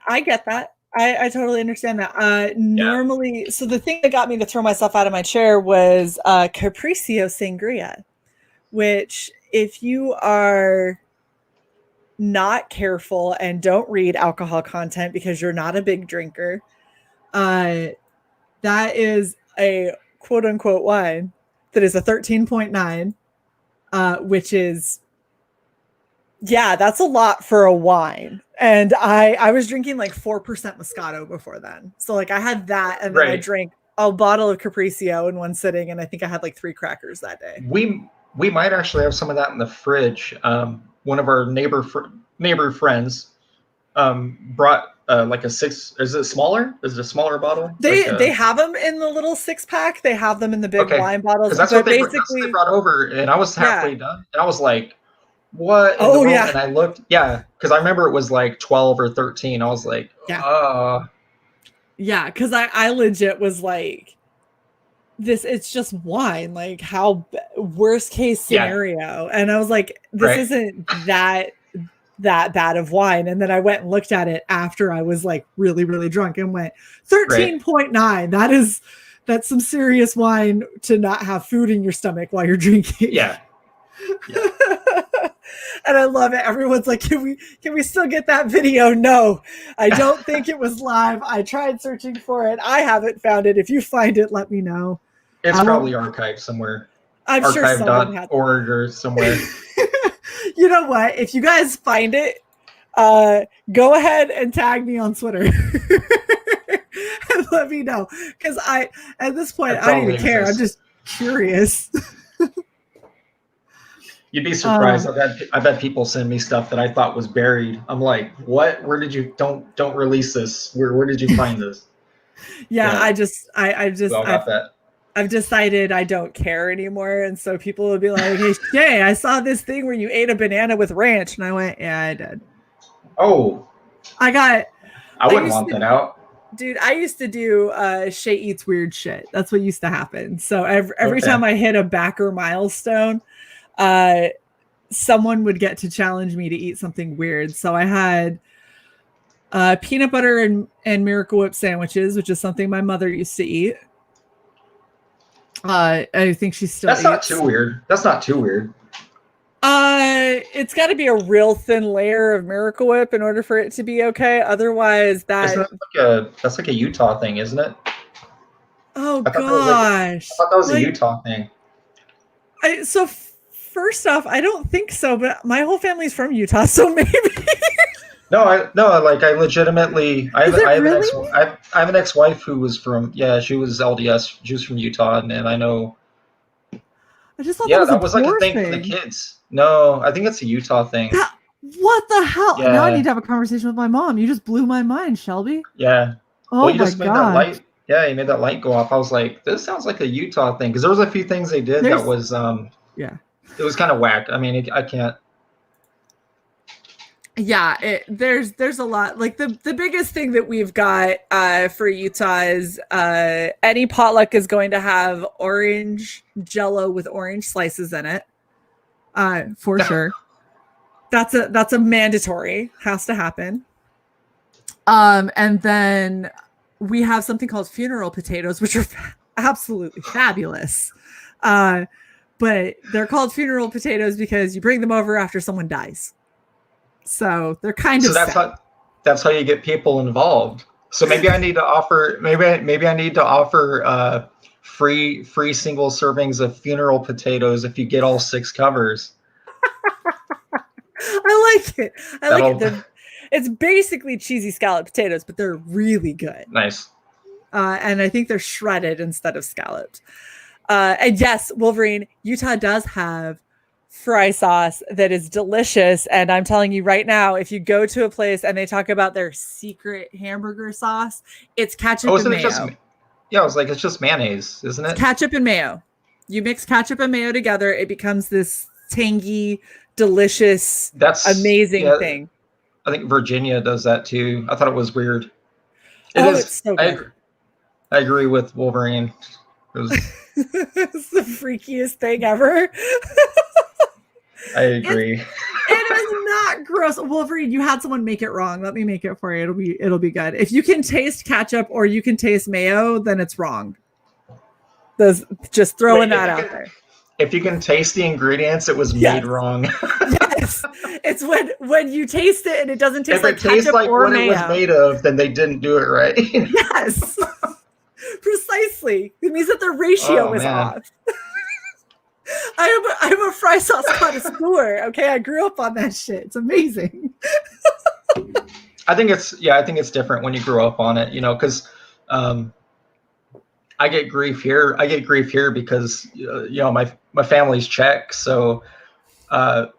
I get that. I totally understand that. Normally, so the thing that got me to throw myself out of my chair was Capriccio Sangria, which, if you are not careful and don't read alcohol content because you're not a big drinker, that is a quote unquote wine that is a 13.9, which is, that's a lot for a wine. And I was drinking like 4% Moscato before then. So like I had that, and then I drank a bottle of Capriccio in one sitting, and I think I had like 3 crackers that day. We might actually have some of that in the fridge. One of our neighbor friends brought like a 6. Is it smaller? Is it a smaller bottle? They have them in the little 6-pack. They have them in the big wine bottles. That's what they brought over, and I was halfway done, and I was like, what? And I looked, because I remember it was like 12 or 13. I was like, because I legit was like, this, it's just wine, like, how worst case scenario. And I was like, this isn't that bad of wine. And then I went and looked at it after I was like really, really drunk, and went 13.9. That's some serious wine to not have food in your stomach while you're drinking. And I love it. Everyone's like, can we still get that video? No, I don't think it was live. I tried searching for it. I haven't found it. If you find it, let me know. It's probably archived somewhere. I'm sure someone had .org or somewhere. You know what? If you guys find it, go ahead and tag me on Twitter. And let me know. Because at this point, I don't even care. I'm just curious. You'd be surprised. I've had people send me stuff that I thought was buried. I'm like, what? Where did you don't release this? Where did you find this? I I've decided I don't care anymore. And so people will be like, hey, Shae, I saw this thing where you ate a banana with ranch. And I went, yeah, I did. Oh. I wouldn't want that out. Dude, I used to do Shae eats weird shit. That's what used to happen. So every time I hit a backer milestone, someone would get to challenge me to eat something weird. So I had peanut butter and Miracle Whip sandwiches, which is something my mother used to eat. I think she still That's not too weird. That's not too weird. It's got to be a real thin layer of Miracle Whip in order for it to be okay. Otherwise, that's like a Utah thing, isn't it? Oh gosh! I thought that was a Utah thing. So first off, I don't think so, but my whole family's from Utah, so maybe. No, like I legitimately, I have an ex-wife who was from, she was LDS, she was from Utah, and I know. I just thought that was like a thing for the kids. No, I think it's a Utah thing. What the hell? Yeah. Now I need to have a conversation with my mom. You just blew my mind, Shelby. Yeah. Oh my God. Made that light. Yeah, you made that light go off. I was like, this sounds like a Utah thing, because there was a few things they did that was it was kind of whack. I mean, I can't. Yeah, there's a lot. Like the biggest thing that we've got for Utah is any potluck is going to have orange Jello with orange slices in it. For sure. That's a mandatory, has to happen. And then we have something called funeral potatoes, which are absolutely fabulous. But they're called funeral potatoes because you bring them over after someone dies. So they're kind of that's how you get people involved. So maybe I need to offer free single servings of funeral potatoes if you get all 6 covers. I like it. I like it. It's basically cheesy scalloped potatoes, but they're really good. Nice. And I think they're shredded instead of scalloped. And yes, Wolverine, Utah does have fry sauce that is delicious, and I'm telling you right now, if you go to a place and they talk about their secret hamburger sauce, it's ketchup and mayo. I was like, it's just mayonnaise, isn't it? It's ketchup and mayo. You mix ketchup and mayo together, it becomes this tangy, delicious, amazing thing. I think Virginia does that too. I thought it was weird. It's so good. I agree with Wolverine. It's the freakiest thing ever. I agree. It is not gross. Wolverine, you had someone make it wrong. Let me make it for you. It'll be good. If you can taste ketchup or you can taste mayo, then it's wrong. Just throwing that out there. If you can taste the ingredients, it was made wrong. Yes. It's when you taste it and it doesn't taste like ketchup or mayo. If it tastes like what it was made of, then they didn't do it right. Yes. Precisely. It means that the ratio is off. I'm a fry sauce connoisseur. Okay, I grew up on that shit. It's amazing. I think it's different when you grow up on it, because I get grief here. I get grief here because my family's Czech, so I'll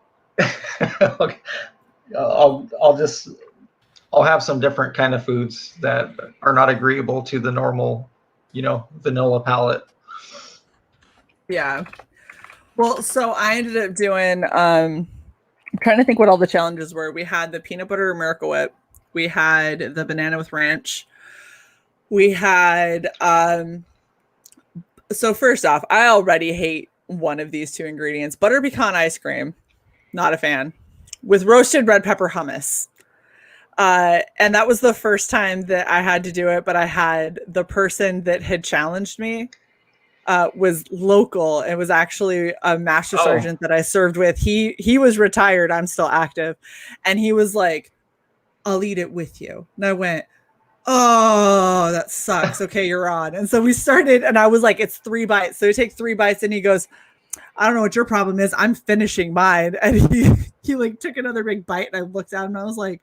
have some different kind of foods that are not agreeable to the normal, vanilla palate. Yeah. Well, so I ended up doing, I'm trying to think what all the challenges were. We had the peanut butter Miracle Whip. We had the banana with ranch. We had, so first off, I already hate one of these 2 ingredients. Butter pecan ice cream. Not a fan. With roasted red pepper hummus. And that was the first time that I had to do it, but I had the person that had challenged me was local. It was actually a master sergeant that I served with. He was retired. I'm still active. And he was like, I'll eat it with you. And I went, oh, that sucks. Okay, you're on. And so we started, and I was like, it's 3 bites. So he takes 3 bites and he goes, I don't know what your problem is. I'm finishing mine. And he like took another big bite and I looked at him and I was like,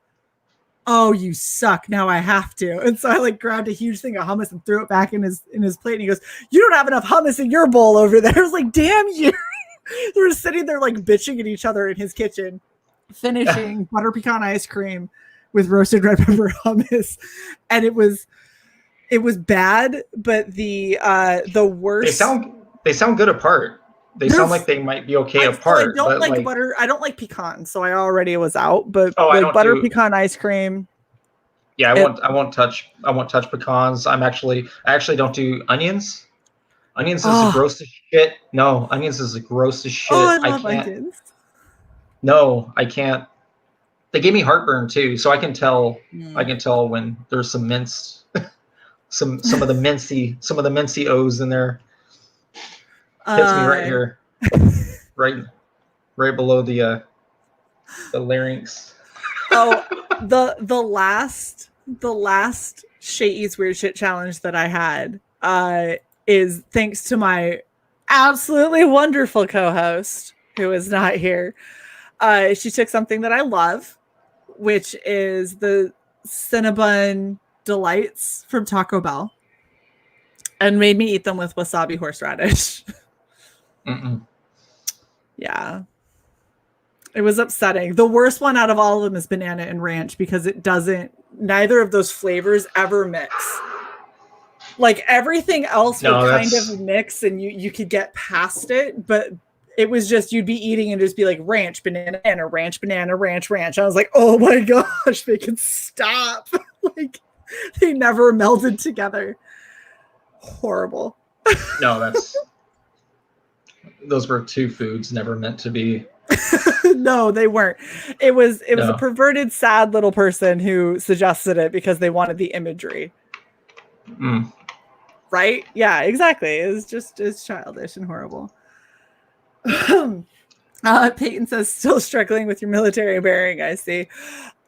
oh, you suck. Now I have to. And so I like grabbed a huge thing of hummus and threw it back in his plate. And he goes, you don't have enough hummus in your bowl over there. I was like, damn you. They were sitting there like bitching at each other in his kitchen, finishing butter pecan ice cream with roasted red pepper hummus. And it was bad, but the worst. They sound good apart. They sound like they might be okay apart. I don't like butter. I don't like pecan, so I already was out. But butter pecan ice cream. Yeah, I won't touch pecans. I actually don't do onions. Onions is the grossest shit. No, onions is the grossest shit. Oh, I I love can't. onions. No, I can't. They gave me heartburn too, so I can tell. I can tell when there's some mince, some of the mincy O's in there. Hits me right here, right below the larynx. Oh, the last Shae Eats Weird Shit challenge that I had is thanks to my absolutely wonderful co-host who is not here. She took something that I love, which is the Cinnabon Delights from Taco Bell, and made me eat them with wasabi horseradish. Yeah. It was upsetting. The worst one out of all of them is banana and ranch because neither of those flavors ever mix. Like everything else would kind of mix and you could get past it, but it was just, you'd be eating and just be like ranch, banana, ranch, banana, ranch, ranch. I was like, oh my gosh, they can stop. Like they never melded together. Horrible. No, those were two foods never meant to be. No, they weren't. It was a perverted, sad little person who suggested it because they wanted the imagery. Right? Yeah, exactly. It's childish and horrible. Peyton says, still struggling with your military bearing, I see.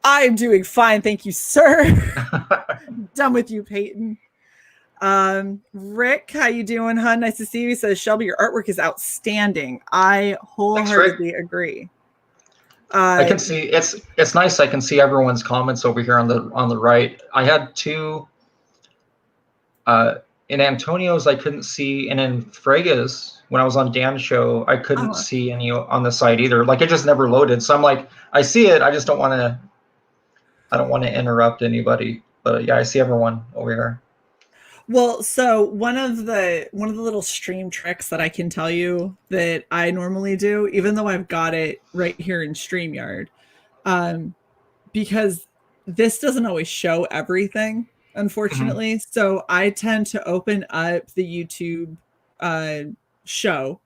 I'm doing fine, thank you, sir. Done with you, Peyton. Rick, how you doing, hun? Nice to see you. He says, Shelby, your artwork is outstanding. I wholeheartedly agree. I can see it's nice. I can see everyone's comments over here on the right. I had two in Antonio's I couldn't see, and in Frega's when I was on Dan's show I couldn't see any on the site either. Like it just never loaded. So I'm like, I see it. I just don't want to interrupt anybody. But yeah, I see everyone over here. Well, so one of the little stream tricks that I can tell you that I normally do, even though I've got it right here in StreamYard, because this doesn't always show everything, unfortunately. Mm-hmm. So I tend to open up the YouTube show,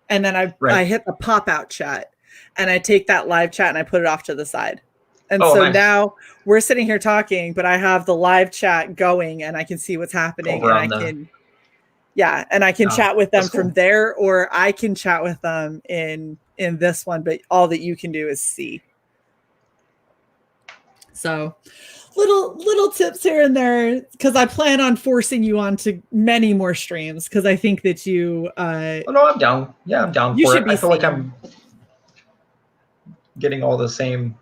and then I hit the pop-out chat, and I take that live chat and I put it off to the side. And nice. Now we're sitting here talking, but I have the live chat going and I can see what's happening. And I can chat with them from there, or I can chat with them in this one, but all that you can do is see. So little tips here and there, because I plan on forcing you on to many more streams, because I think that you no, I'm down. Yeah, I'm down for it. I feel like I'm getting all the same.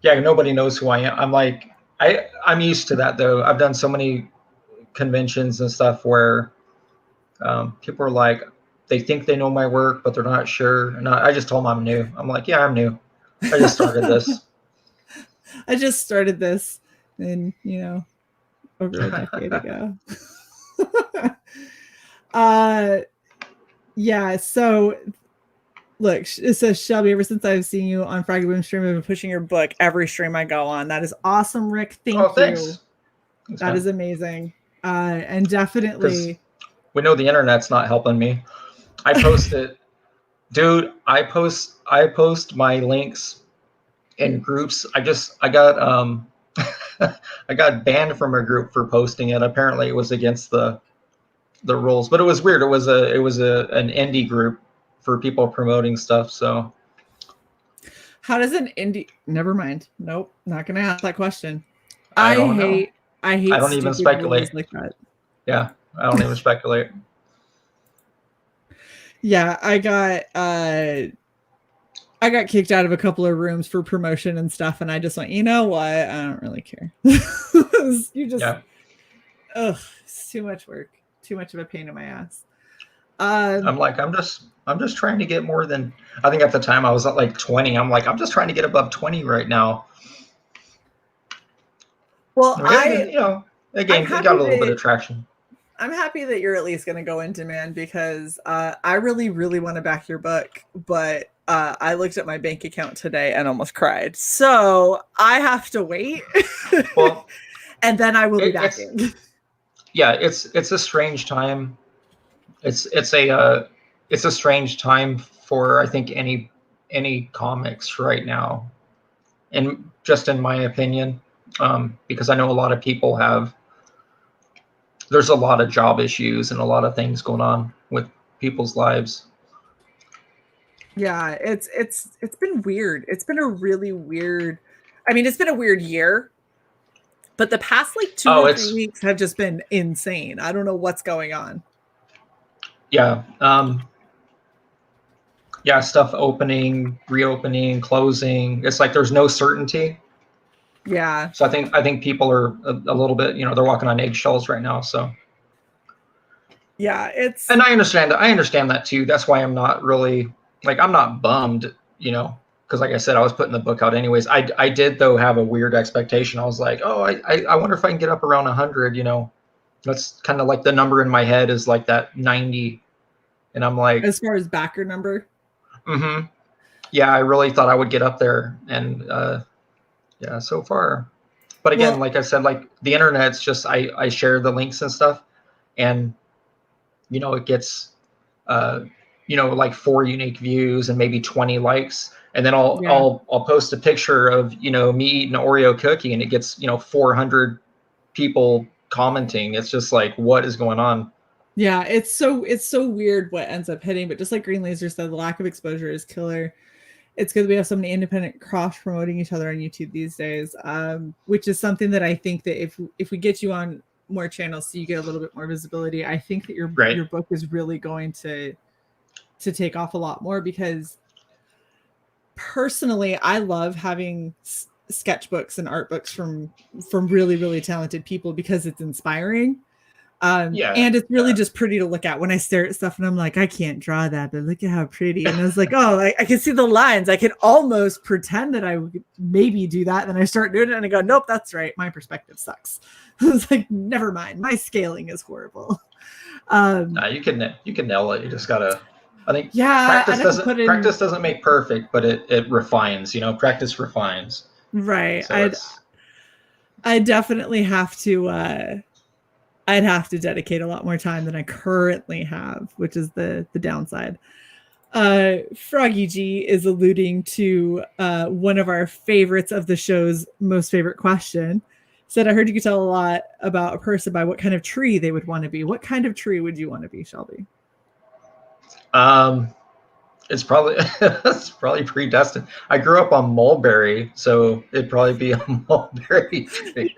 Yeah, nobody knows who I am. I'm like, I'm used to that though. I've done so many conventions and stuff where people are like, they think they know my work, but they're not sure. And I just told them I'm new. I'm like, yeah, I'm new. I just started this. And over a decade ago. Yeah, so look, it says, Shelby, ever since I've seen you on Froggy Boom stream, I've been pushing your book every stream I go on. That is awesome, Rick. Thank you. Thanks. That is amazing. And definitely. We know the internet's not helping me. I post it. Dude, I post my links in groups. I got I got banned from a group for posting it. Apparently it was against the rules, but it was weird. It was an indie group for people promoting stuff. So how does an indie, never mind. Nope. Not going to ask that question. I hate I don't even speculate like that. Yeah. I don't even speculate. Yeah. I got kicked out of a couple of rooms for promotion and stuff. And I just went, you know what? I don't really care. It's too much work. Too much of a pain in my ass. I'm like, I'm just trying to get more than, I think at the time I was at like 20. I'm like, I'm just trying to get above 20 right now. Well, again, we got a little bit of traction. I'm happy that you're at least going to go in demand, because I really, really want to back your book, but I looked at my bank account today and almost cried. So I have to wait. Well, and then I will be back in. Yeah, it's a strange time. It's a strange time for, I think, any comics right now, and just in my opinion, because I know a lot of people there's a lot of job issues and a lot of things going on with people's lives. Yeah, it's been weird. It's been a really weird. I mean, it's been a weird year, but the past like 2 or 3 weeks have just been insane. I don't know what's going on. Yeah. Yeah, stuff opening, reopening, closing. It's like there's no certainty. Yeah. So I think people are a little bit, they're walking on eggshells right now. So yeah, and I understand that too. That's why I'm not really I'm not bummed, because like I said, I was putting the book out anyways. I did though have a weird expectation. I was like, oh, I wonder if I can get up around 100. That's kind of like the number in my head is like that 90, and I'm like, as far as backer number. Mm-hmm. Yeah, I really thought I would get up there, and yeah, so far. But again, like I said, like the internet's just I share the links and stuff, and it gets like 4 unique views and maybe 20 likes, and then I'll post a picture of me eating an Oreo cookie, and it gets 400 people commenting. It's just like, what is going on? Yeah, it's so weird what ends up hitting, but just like Green Laser said, the lack of exposure is killer. It's because we have so many independent cross promoting each other on YouTube these days, which is something that I think that if we get you on more channels so you get a little bit more visibility, I think that your book is really going to take off a lot more, because personally I love having sketchbooks and art books from really, really talented people, because it's inspiring. And it's really just pretty to look at when I stare at stuff and I'm like, I can't draw that, but look at how pretty. And I was like, oh, I can see the lines. I can almost pretend that I would maybe do that. And then I start doing it and I go, nope, that's right. My perspective sucks. It's like, never mind. My scaling is horrible. You can nail it. You just gotta, I think, practice doesn't make perfect, but it refines, practice refines. Right. So I definitely have to, I'd have to dedicate a lot more time than I currently have, which is the downside. Froggy G is alluding to one of our favorites of the show's most favorite question. Said, I heard you could tell a lot about a person by what kind of tree they would want to be. What kind of tree would you want to be, Shelby? It's probably predestined. I grew up on mulberry, so it'd probably be a mulberry tree.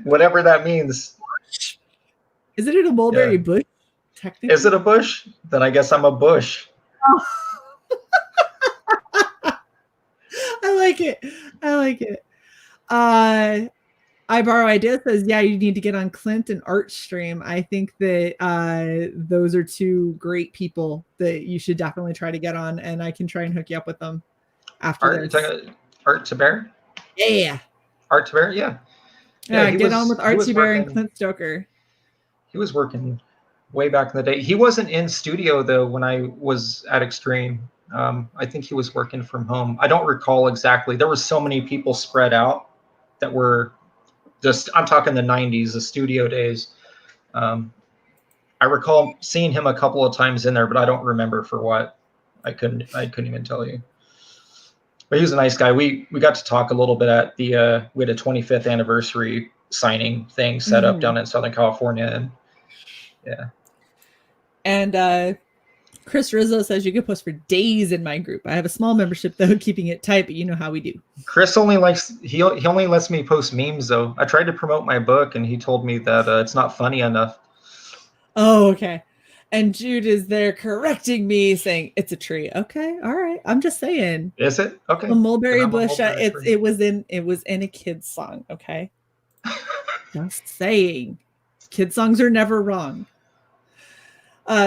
Whatever that means. Isn't it a mulberry bush? Technically, is it a bush? Then I guess I'm a bush. Oh. I like it. I Borrow Ideas says, yeah, you need to get on Clint and Art Stream. I think that those are 2 great people that you should definitely try to get on, and I can try and hook you up with them after this. Art to Bear? Yeah. Art to Bear, yeah. Yeah, get on with Art to Bear and Clint Stoker. He was working way back in the day. He wasn't in studio though when I was at Extreme. I think he was working from home. I don't recall exactly. There were so many people spread out that were just, I'm talking the 90s, the studio days. I recall seeing him a couple of times in there, but I don't remember for what. I couldn't even tell you. But he was a nice guy. We got to talk a little bit at we had a 25th anniversary signing thing set up down in Southern California, and yeah. And Chris Rizzo says you can post for days in my group. I have a small membership though, keeping it tight, but you know how we do. Chris only lets me post memes though. I tried to promote my book and he told me that it's not funny enough. Oh, okay. And Jude is there correcting me, saying it's a tree. Okay, all right. I'm just saying. Is it? Okay. The mulberry bush. It was in a kid's song. Okay. Just saying. Kid songs are never wrong.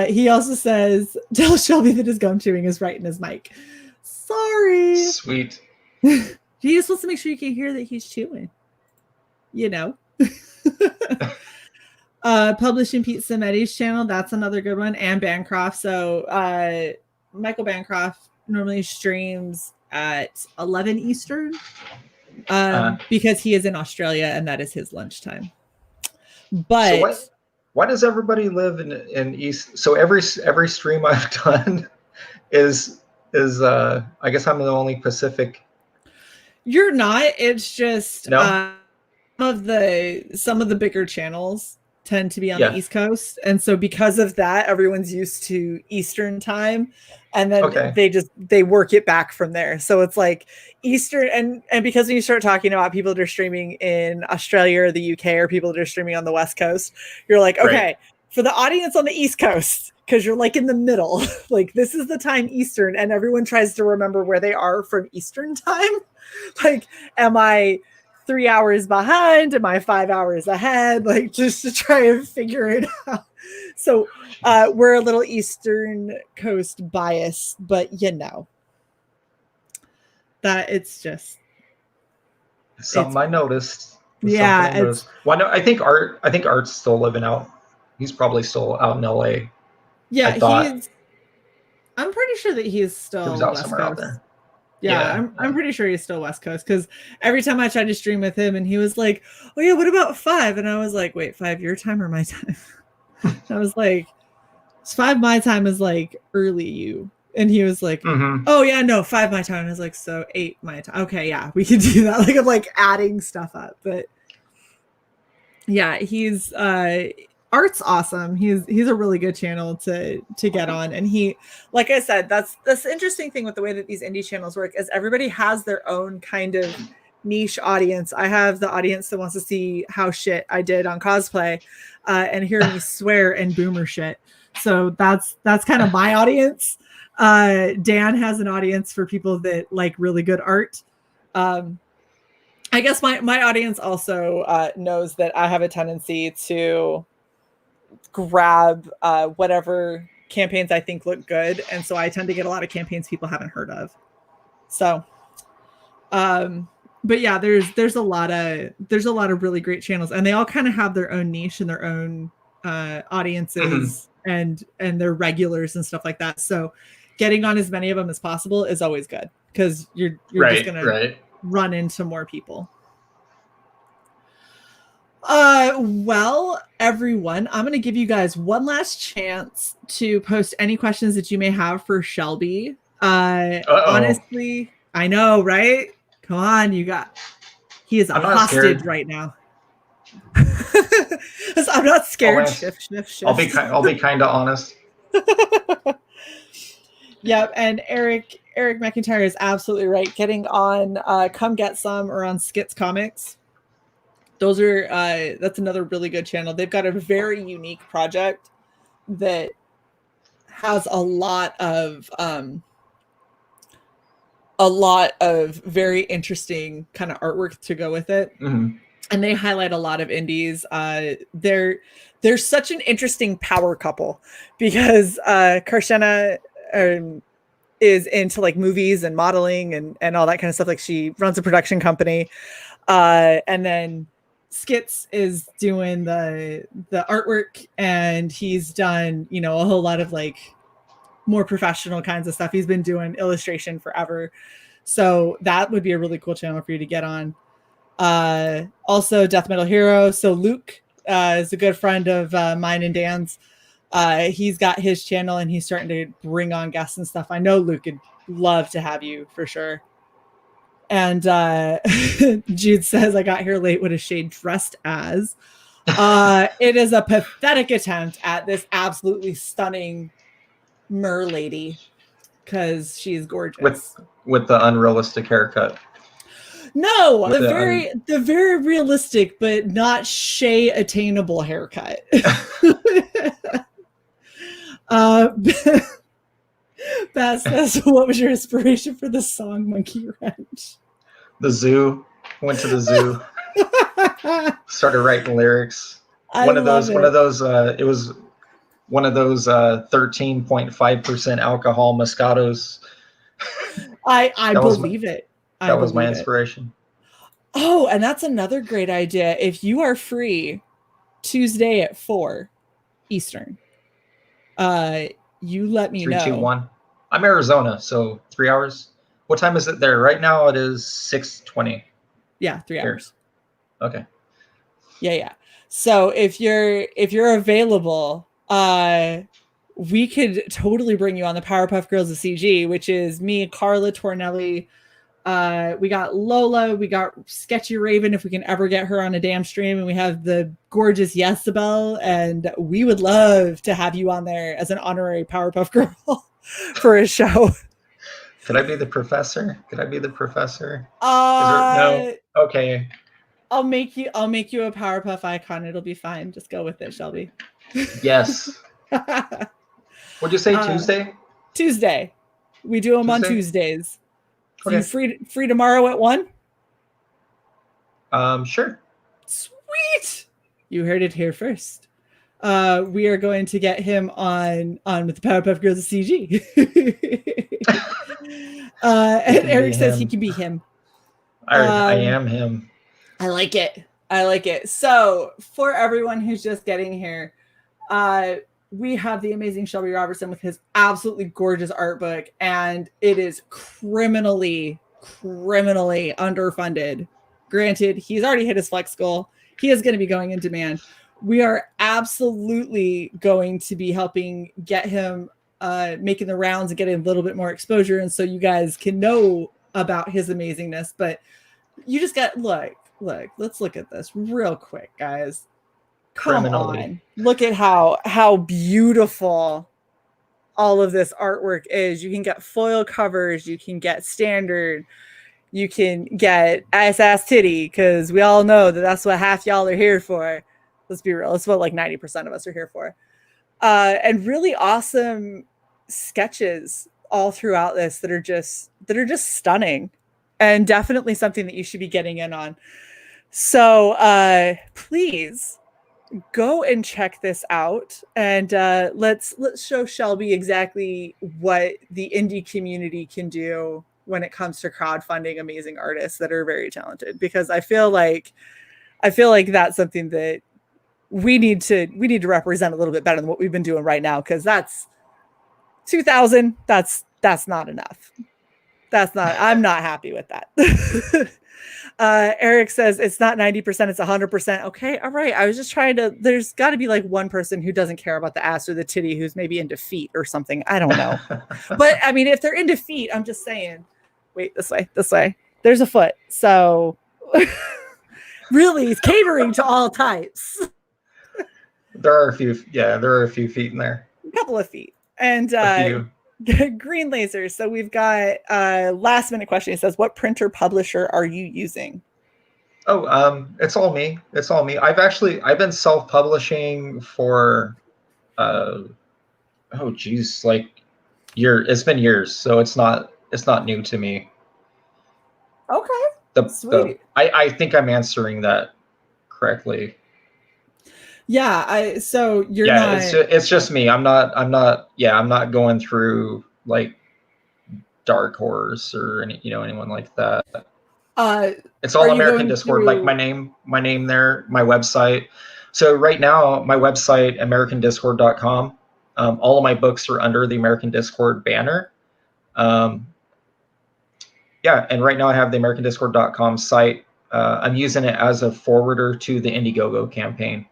He also says, tell Shelby that his gum chewing is right in his mic. Sorry. Sweet. He just wants to make sure you can hear that he's chewing. Publishing Pete Cimetti's channel, that's another good one, and Bancroft. So Michael Bancroft normally streams at 11 Eastern. because he is in Australia and that is his lunchtime. But so why does everybody live in East? So every stream I've done is I guess I'm the only Pacific. You're not. It's just No? some of the bigger channels tend to be on Yeah. the East Coast, and so because of that, everyone's used to Eastern time, and then they work it back from there. So it's like Eastern, and because when you start talking about people that are streaming in Australia or the UK or people that are streaming on the West Coast, you're like, okay, Right. for the audience on the East Coast, because you're like in the middle, like this is the time Eastern, and everyone tries to remember where they are from Eastern time. Like, am I 3 hours behind? Am I 5 hours ahead? Like, just to try and figure it out. So we're a little Eastern Coast bias, but that it's just something I noticed. Yeah. Well, no, I think Art's still living out. He's probably still out in LA. Yeah, I'm pretty sure that he is still out West somewhere Coast. out there. Yeah, I'm pretty sure he's still West Coast, because every time I tried to stream with him and he was like, oh yeah, what about 5? And I was like, wait, 5 your time or my time? I was like, 5 my time is like early you. And he was like, oh yeah, no, 5 my time. And I was like, so 8 my time. Okay, yeah, we can do that. Like, I'm like adding stuff up. But yeah, he's Art's awesome. He's a really good channel to get on, and he, like I said, that's the interesting thing with the way that these indie channels work is everybody has their own kind of niche audience. I have the audience that wants to see how shit I did on cosplay and hear me swear and boomer shit. So that's kind of my audience. Dan has an audience for people that like really good art. I guess my audience also knows that I have a tendency to grab whatever campaigns I think look good, and so I tend to get a lot of campaigns people haven't heard of. So, but yeah, there's a lot of really great channels, and they all kind of have their own niche and their own audiences and their regulars and stuff like that. So, getting on as many of them as possible is always good, because you're just gonna run into more people. Well, everyone, I'm going to give you guys one last chance to post any questions that you may have for Shelby. Honestly, I know, right? Come on, he is a hostage right now. I'm not scared. Shift. I'll be kind of honest. Yep, and Eric McIntyre is absolutely right. Getting on Come Get Some or on Skits Comics. Those are that's another really good channel. They've got a very unique project that has a lot of very interesting kind of artwork to go with it. And they highlight a lot of indies. They're such an interesting power couple, because Karshena is into like movies and modeling and all that kind of stuff. Like, she runs a production company, and then Skits is doing the artwork, and he's done, a whole lot of like more professional kinds of stuff. He's been doing illustration forever. So that would be a really cool channel for you to get on. Also Death Metal Hero. So Luke is a good friend of mine and Dan's. He's got his channel, and he's starting to bring on guests and stuff. I know Luke would love to have you for sure. And Jude says, I got here late. What is Shae dressed as? It is a pathetic attempt at this absolutely stunning mer lady, because she's gorgeous. With the unrealistic haircut. No, the very realistic but not Shae attainable haircut. Bass says, what was your inspiration for the song Monkey Wrench? The zoo. Went to the zoo. Started writing lyrics. It was one of those 13.5% alcohol Moscatos. I believe it. That was my inspiration. Oh, and that's another great idea. If you are free Tuesday at 4 Eastern, you let me know. 3, 2, 1. I'm Arizona, so 3 hours. What time is it there? Right now it is 6:20. Yeah, 3 hours. Okay. Yeah. So if you're available, we could totally bring you on the Powerpuff Girls of CG, which is me, Carla Tornelli. We got Lola, we got Sketchy Raven, if we can ever get her on a damn stream, and we have the gorgeous Yesabel, and we would love to have you on there as an honorary Powerpuff Girl for a show. Could I be the professor? No. Okay. I'll make you a Powerpuff icon. It'll be fine. Just go with it, Shelby. Yes. What'd you say? Tuesday? Tuesday. We do them on Tuesdays. So okay. You free tomorrow at 1? Sure. Sweet. You heard it here first. We are going to get him on with the Powerpuff Girls of CG. And Eric says he can be him. I am him. I like it. So for everyone who's just getting here, we have the amazing Shelby Robertson with his absolutely gorgeous art book, and it is criminally underfunded. Granted, he's already hit his flex goal. He is going to be going in demand. We are absolutely going to be helping get him making the rounds and getting a little bit more exposure, and so you guys can know about his amazingness. But you just got look, let's look at this real quick, guys. Come on. Look at how beautiful all of this artwork is. You can get foil covers, you can get standard, you can get ass titty, because we all know that that's what half y'all are here for. Let's be real. That's what like 90% of us are here for. And really awesome sketches all throughout this that are just stunning, and definitely something that you should be getting in on. So please go and check this out, and let's show Shelby exactly what the indie community can do when it comes to crowdfunding amazing artists that are very talented, because I feel like that's something that we need to represent a little bit better than what we've been doing right now, because that's 2,000. That's not enough. I'm not happy with that. Eric says it's not 90%, it's 100%. Okay, all right. I was just trying to, there's got to be like one person who doesn't care about the ass or the titty who's maybe into feet or something. I don't know. But I mean, if they're into feet, I'm just saying, wait, this way. There's a foot. So really, it's catering to all types. There are a few feet in there. A couple of feet. And green lasers. So we've got last minute question. It says, what printer publisher are you using? It's all me. I've been self-publishing for it's been years, so it's not new to me. Okay. Sweet. I think I'm answering that correctly. Yeah, so you're not. It's just me. I'm not going through like Dark Horse or anyone like that. It's all American Discord. Like my name there, my website. So right now, my website, americandiscord.com. All of my books are under the American Discord banner. And right now I have the americandiscord.com site. I'm using it as a forwarder to the Indiegogo campaign.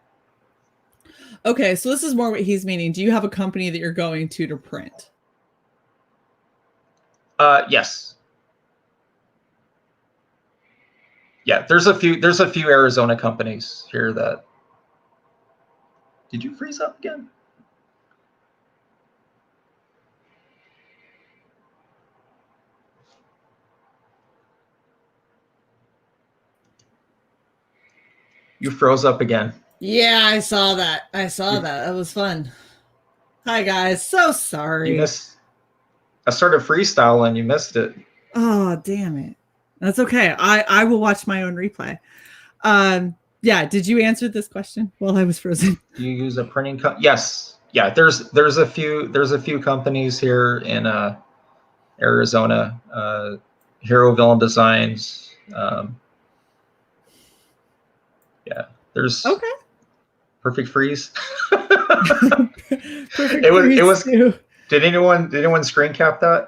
Okay, so this is more what he's meaning. Do you have a company that you're going to print? Yes. Yeah, there's a few Arizona companies here that. Did you freeze up again? You froze up again. Yeah, I saw that. That was fun. Hi, guys. So sorry. I started freestyling. You missed it. Oh, damn it. That's okay. I will watch my own replay. Yeah. Did you answer this question while I was frozen? Do you use a printing Yes. Yeah. There's a few companies here in Arizona. Hero Villain Designs. Yeah. There's okay. Perfect Freeze. Perfect Freeze. Did anyone screen cap that?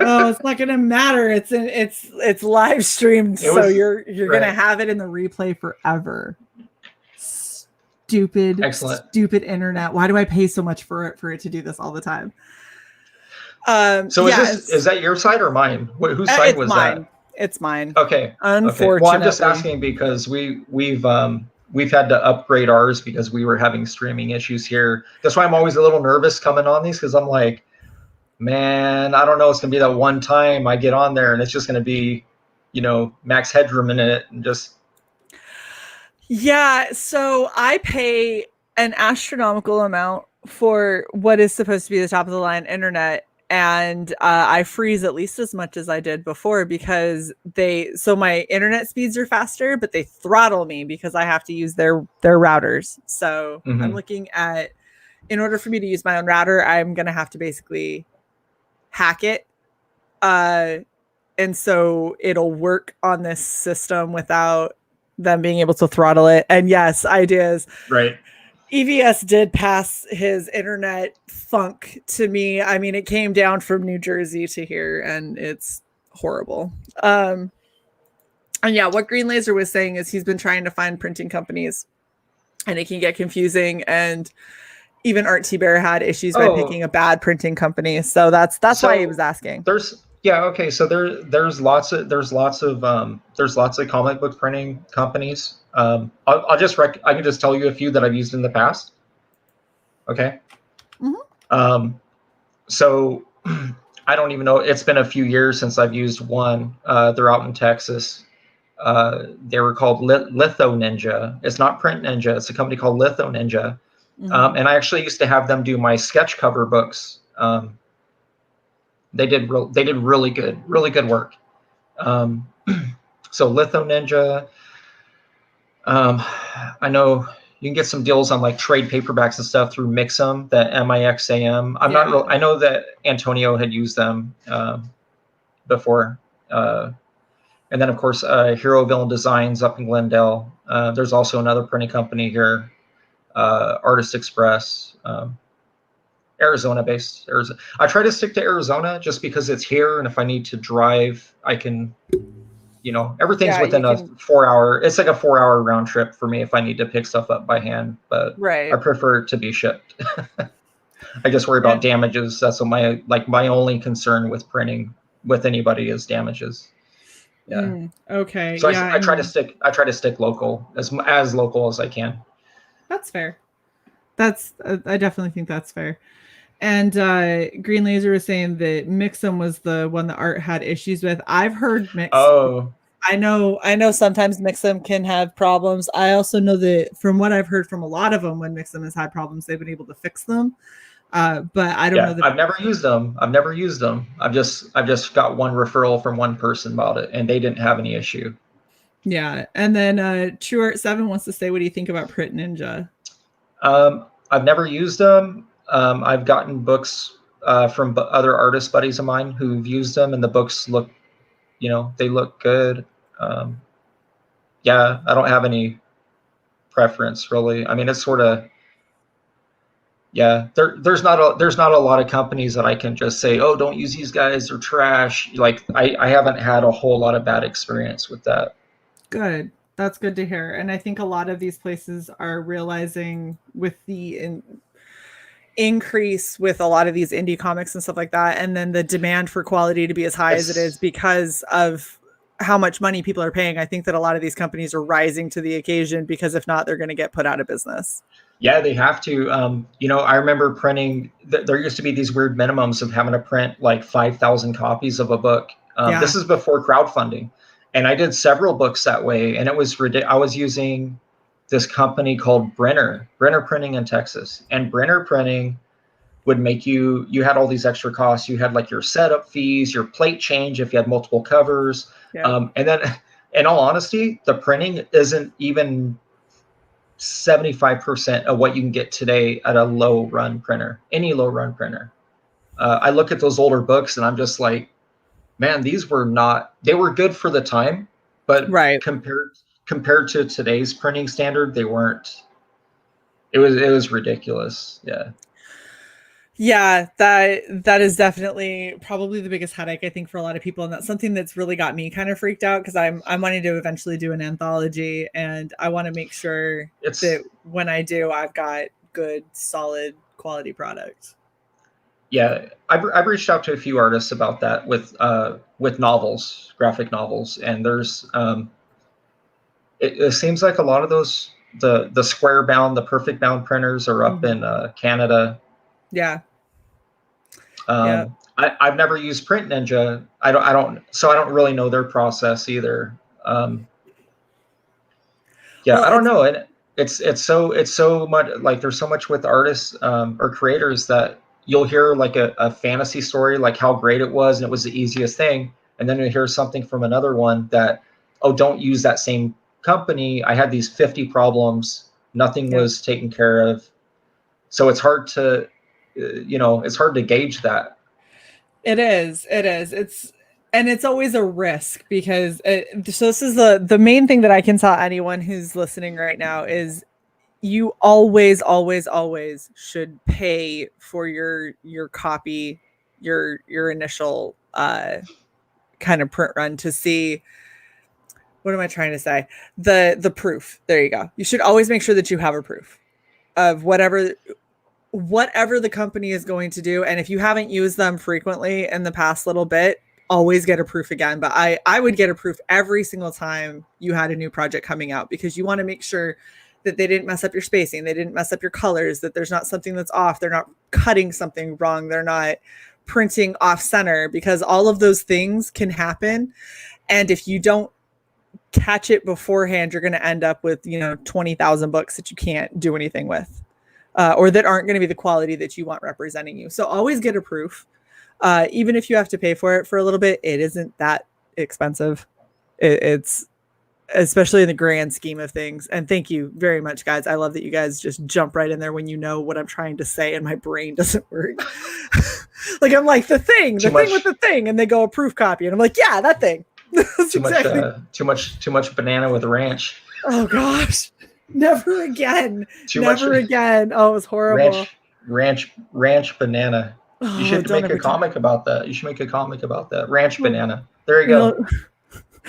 Oh, it's not gonna matter. It's live streamed, so you're gonna have it in the replay forever. Stupid internet. Why do I pay so much for it to do this all the time? So is that your side or mine? Whose side was mine. that? It's mine. Okay. Unfortunately. Well, I'm just asking because we've had to upgrade ours because we were having streaming issues here. That's why I'm always a little nervous coming on these, because I'm like, man, I don't know. It's gonna be that one time I get on there and it's just gonna be, max headroom in it and just. Yeah. So I pay an astronomical amount for what is supposed to be the top of the line internet. And I freeze at least as much as I did before because so my internet speeds are faster, but they throttle me because I have to use their routers. So I'm looking at, in order for me to use my own router, I'm going to have to basically hack it. And so it'll work on this system without them being able to throttle it. And yes, ideas. Right. EVS did pass his internet funk to me. I mean, it came down from New Jersey to here, and it's horrible. And yeah, what Green Laser was saying is he's been trying to find printing companies, and it can get confusing. And even Art T Bear had issues by picking a bad printing company. So that's why he was asking. So there's lots of comic book printing companies. I can just tell you a few that I've used in the past. Okay. Mm-hmm. So I don't even know. It's been a few years since I've used one. They're out in Texas. They were called Litho Ninja. It's not Print Ninja. It's a company called Litho Ninja. Mm-hmm. And I actually used to have them do my sketch cover books. They did really good work. So Litho Ninja. I know you can get some deals on like trade paperbacks and stuff through Mixam, the MIXAM. I know that Antonio had used them before. And then of course, Hero Villain Designs up in Glendale. There's also another printing company here, Artist Express, Arizona based. I try to stick to Arizona just because it's here, and if I need to drive, I can. Everything's within a 4-hour. It's like a 4-hour round trip for me if I need to pick stuff up by hand. But I prefer it to be shipped. I just worry about damages. That's my only concern with printing with anybody is damages. Yeah. Okay. So I try to stick local as local as I can. That's fair. I definitely think that's fair. And Green Laser was saying that Mixam was the one that Art had issues with. I've heard Mixam. Oh. I know sometimes Mixam can have problems. I also know that from what I've heard from a lot of them, when Mixam has had problems, they've been able to fix them. But I don't know that I've never used them. I've just got one referral from one person about it, and they didn't have any issue. Yeah. And then True Art 7 wants to say, what do you think about Print Ninja? I've never used them. I've gotten books from other artist buddies of mine who've used them, and the books look, they look good. I don't have any preference really. I mean, it's sort of, there's not a lot of companies that I can just say, oh, don't use these guys, they're trash. Like I haven't had a whole lot of bad experience with that. Good. That's good to hear. And I think a lot of these places are realizing with the increase with a lot of these indie comics and stuff like that, and then the demand for quality to be as high as it is because of how much money people are paying. I think that a lot of these companies are rising to the occasion, because if not, they're going to get put out of business. Yeah, they have to. I remember printing. There used to be these weird minimums of having to print like 5,000 copies of a book. This is before crowdfunding, and I did several books that way, and it was ridiculous. I was using this company called Brenner Printing in Texas, and Brenner Printing would make you had all these extra costs. You had like your setup fees, your plate change if you had multiple covers. And then in all honesty, the printing isn't even 75% of what you can get today at a any low run printer. I look at those older books and I'm just like, man, they were good for the time, but compared to today's printing standard, they weren't. It was ridiculous. Yeah, that is definitely probably the biggest headache I think for a lot of people, and that's something that's really got me kind of freaked out because I'm wanting to eventually do an anthology, and I want to make sure that when I do, I've got good, solid, quality product. Yeah, I've reached out to a few artists about that with novels, graphic novels, and there's it seems like a lot of those the square bound, the perfect bound printers are up in Canada. Yeah. Yeah. I've never used Print Ninja. I don't really know their process either. Yeah, well, I don't know. And it's so much like there's so much with artists or creators that you'll hear like a fantasy story, like how great it was and it was the easiest thing, and then you hear something from another one that, oh, don't use that same company. I had these 50 problems, nothing was taken care of. So it's hard to, it's hard to gauge that. It is. And it's always a risk because so this is the main thing that I can tell anyone who's listening right now is you always should pay for your copy, your initial kind of print run to see, what am I trying to say? The proof. There you go. You should always make sure that you have a proof of whatever the company is going to do. And if you haven't used them frequently in the past little bit, always get a proof again. But I would get a proof every single time you had a new project coming out, because you want to make sure that they didn't mess up your spacing, they didn't mess up your colors, that there's not something that's off, they're not cutting something wrong, they're not printing off center, because all of those things can happen. And if you don't catch it beforehand, you're going to end up with 20,000 books that you can't do anything with. Or that aren't going to be the quality that you want representing you. So always get a proof. Even if you have to pay for it for a little bit, it isn't that expensive. It's especially in the grand scheme of things. And thank you very much, guys. I love that you guys just jump right in there when you know what I'm trying to say and my brain doesn't work. Like I'm like the thing with the thing, and they go a proof copy, and I'm like, yeah, that thing. Too much banana with ranch. Oh gosh. Never again. Never again. Oh, it was horrible. Ranch banana. You should make a comic about that. Ranch banana. There you go.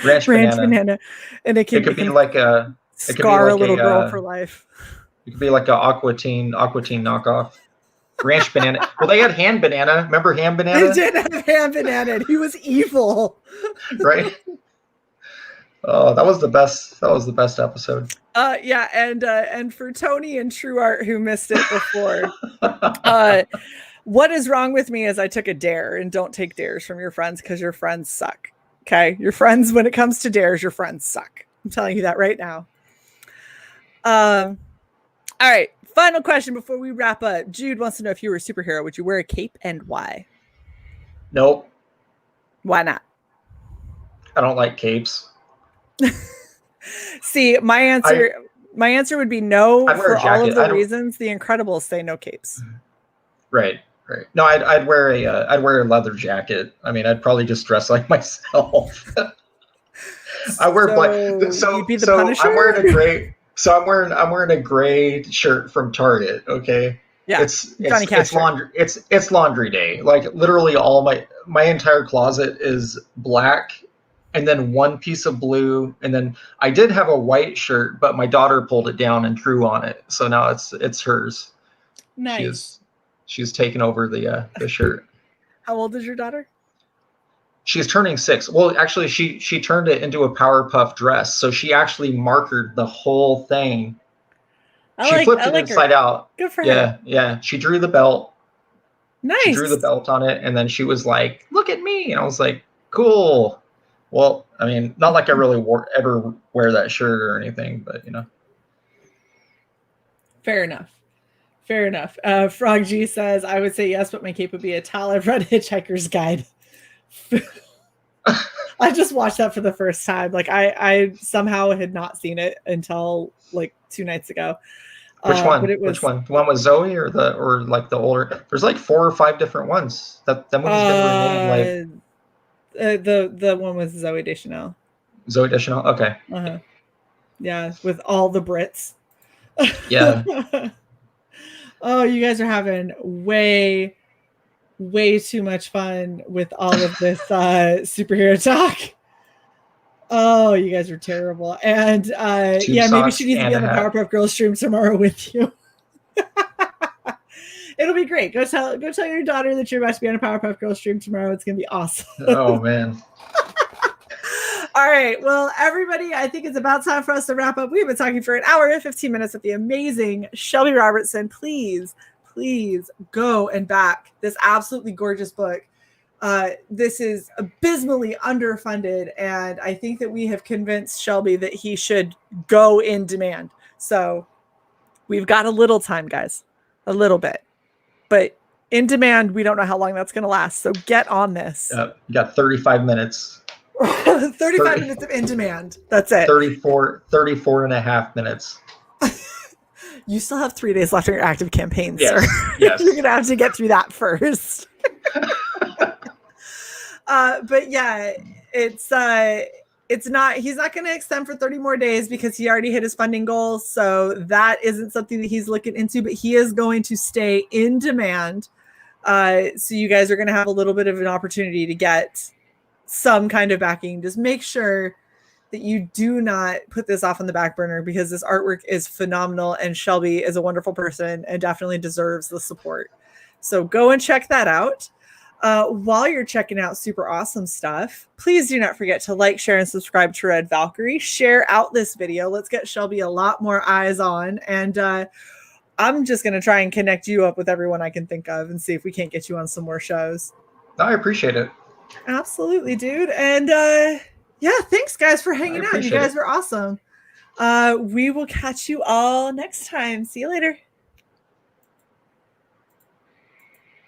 Ranch banana. And it could be like a scar a little girl for life. It could be like a Aqua Teen knockoff. Ranch banana. Well, they had Hand Banana. Remember Hand Banana? They did have Hand Banana, and he was evil. Right? Oh, that was the best. That was the best episode. Yeah, and for Tony and True Art who missed it before, what is wrong with me is I took a dare, and don't take dares from your friends because your friends suck. Okay, your friends, when it comes to dares, your friends suck. I'm telling you that right now. All right, final question before we wrap up. Jude wants to know, if you were a superhero, would you wear a cape and why? Nope. Why not? I don't like capes. See, my answer would be no for all of the reasons. The Incredibles say no capes. Right. No, I'd wear a leather jacket. I mean, I'd probably just dress like myself. I wear black. So you'd be the Punisher? I'm wearing a gray. So I'm wearing a gray shirt from Target. Okay. Yeah. It's laundry. It's laundry day. Like literally all my entire closet is black. And then one piece of blue, and then I did have a white shirt, but my daughter pulled it down and drew on it, so now it's hers. Nice. She's taken over the shirt. How old is your daughter? She's turning 6. Well, actually, she turned it into a Powerpuff dress, so she actually markered the whole thing. She flipped it inside out. Good for her. Yeah. She drew the belt. Nice. She drew the belt on it, and then she was like, "Look at me," and I was like, "Cool." Well, I mean, not like I really ever wear that shirt or anything, but Fair enough. Frog G says, I would say yes, but my cape would be a towel. I've read Hitchhiker's Guide. I just watched that for the first time. Like I somehow had not seen it until like 2 nights ago. Which one? Which one? The one with Zoe or the older? There's like 4 or 5 different ones. That movie's been renamed like. The one with Zoe Deschanel. Zoe Deschanel? Okay. Yeah, with all the Brits. Yeah. Oh, you guys are having way way too much fun with all of this superhero talk. Oh, you guys are terrible. And yeah, maybe she needs to be on the Powerpuff Girls stream tomorrow with you. It'll be great. Go tell your daughter that you're about to be on a Powerpuff Girls stream tomorrow. It's gonna be awesome. Oh man. All right. Well, everybody, I think it's about time for us to wrap up. We've been talking for an hour and 15 minutes with the amazing Shelby Robertson. Please go and back this absolutely gorgeous book. This is abysmally underfunded, and I think that we have convinced Shelby that he should go in demand. So we've got a little time, guys, a little bit, but in demand, we don't know how long that's going to last. So get on this. You got 35 minutes. 35 minutes of in demand. That's it. 34 and a half minutes. You still have 3 days left on your active campaign, yes. sir. Yes. You're going to have to get through that first. But yeah, he's not going to extend for 30 more days because he already hit his funding goals. So that isn't something that he's looking into, but he is going to stay in demand. So you guys are going to have a little bit of an opportunity to get some kind of backing. Just make sure that you do not put this off on the back burner, because this artwork is phenomenal and Shelby is a wonderful person and definitely deserves the support. So go and check that out. While you're checking out super awesome stuff, please do not forget to like, share, and subscribe to Red Valkyrie. Share out this video. Let's get Shelby a lot more eyes on. And I'm just going to try and connect you up with everyone I can think of and see if we can't get you on some more shows. I appreciate it. Absolutely, dude. And yeah, thanks guys for hanging out. You guys were awesome. We will catch you all next time. See you later.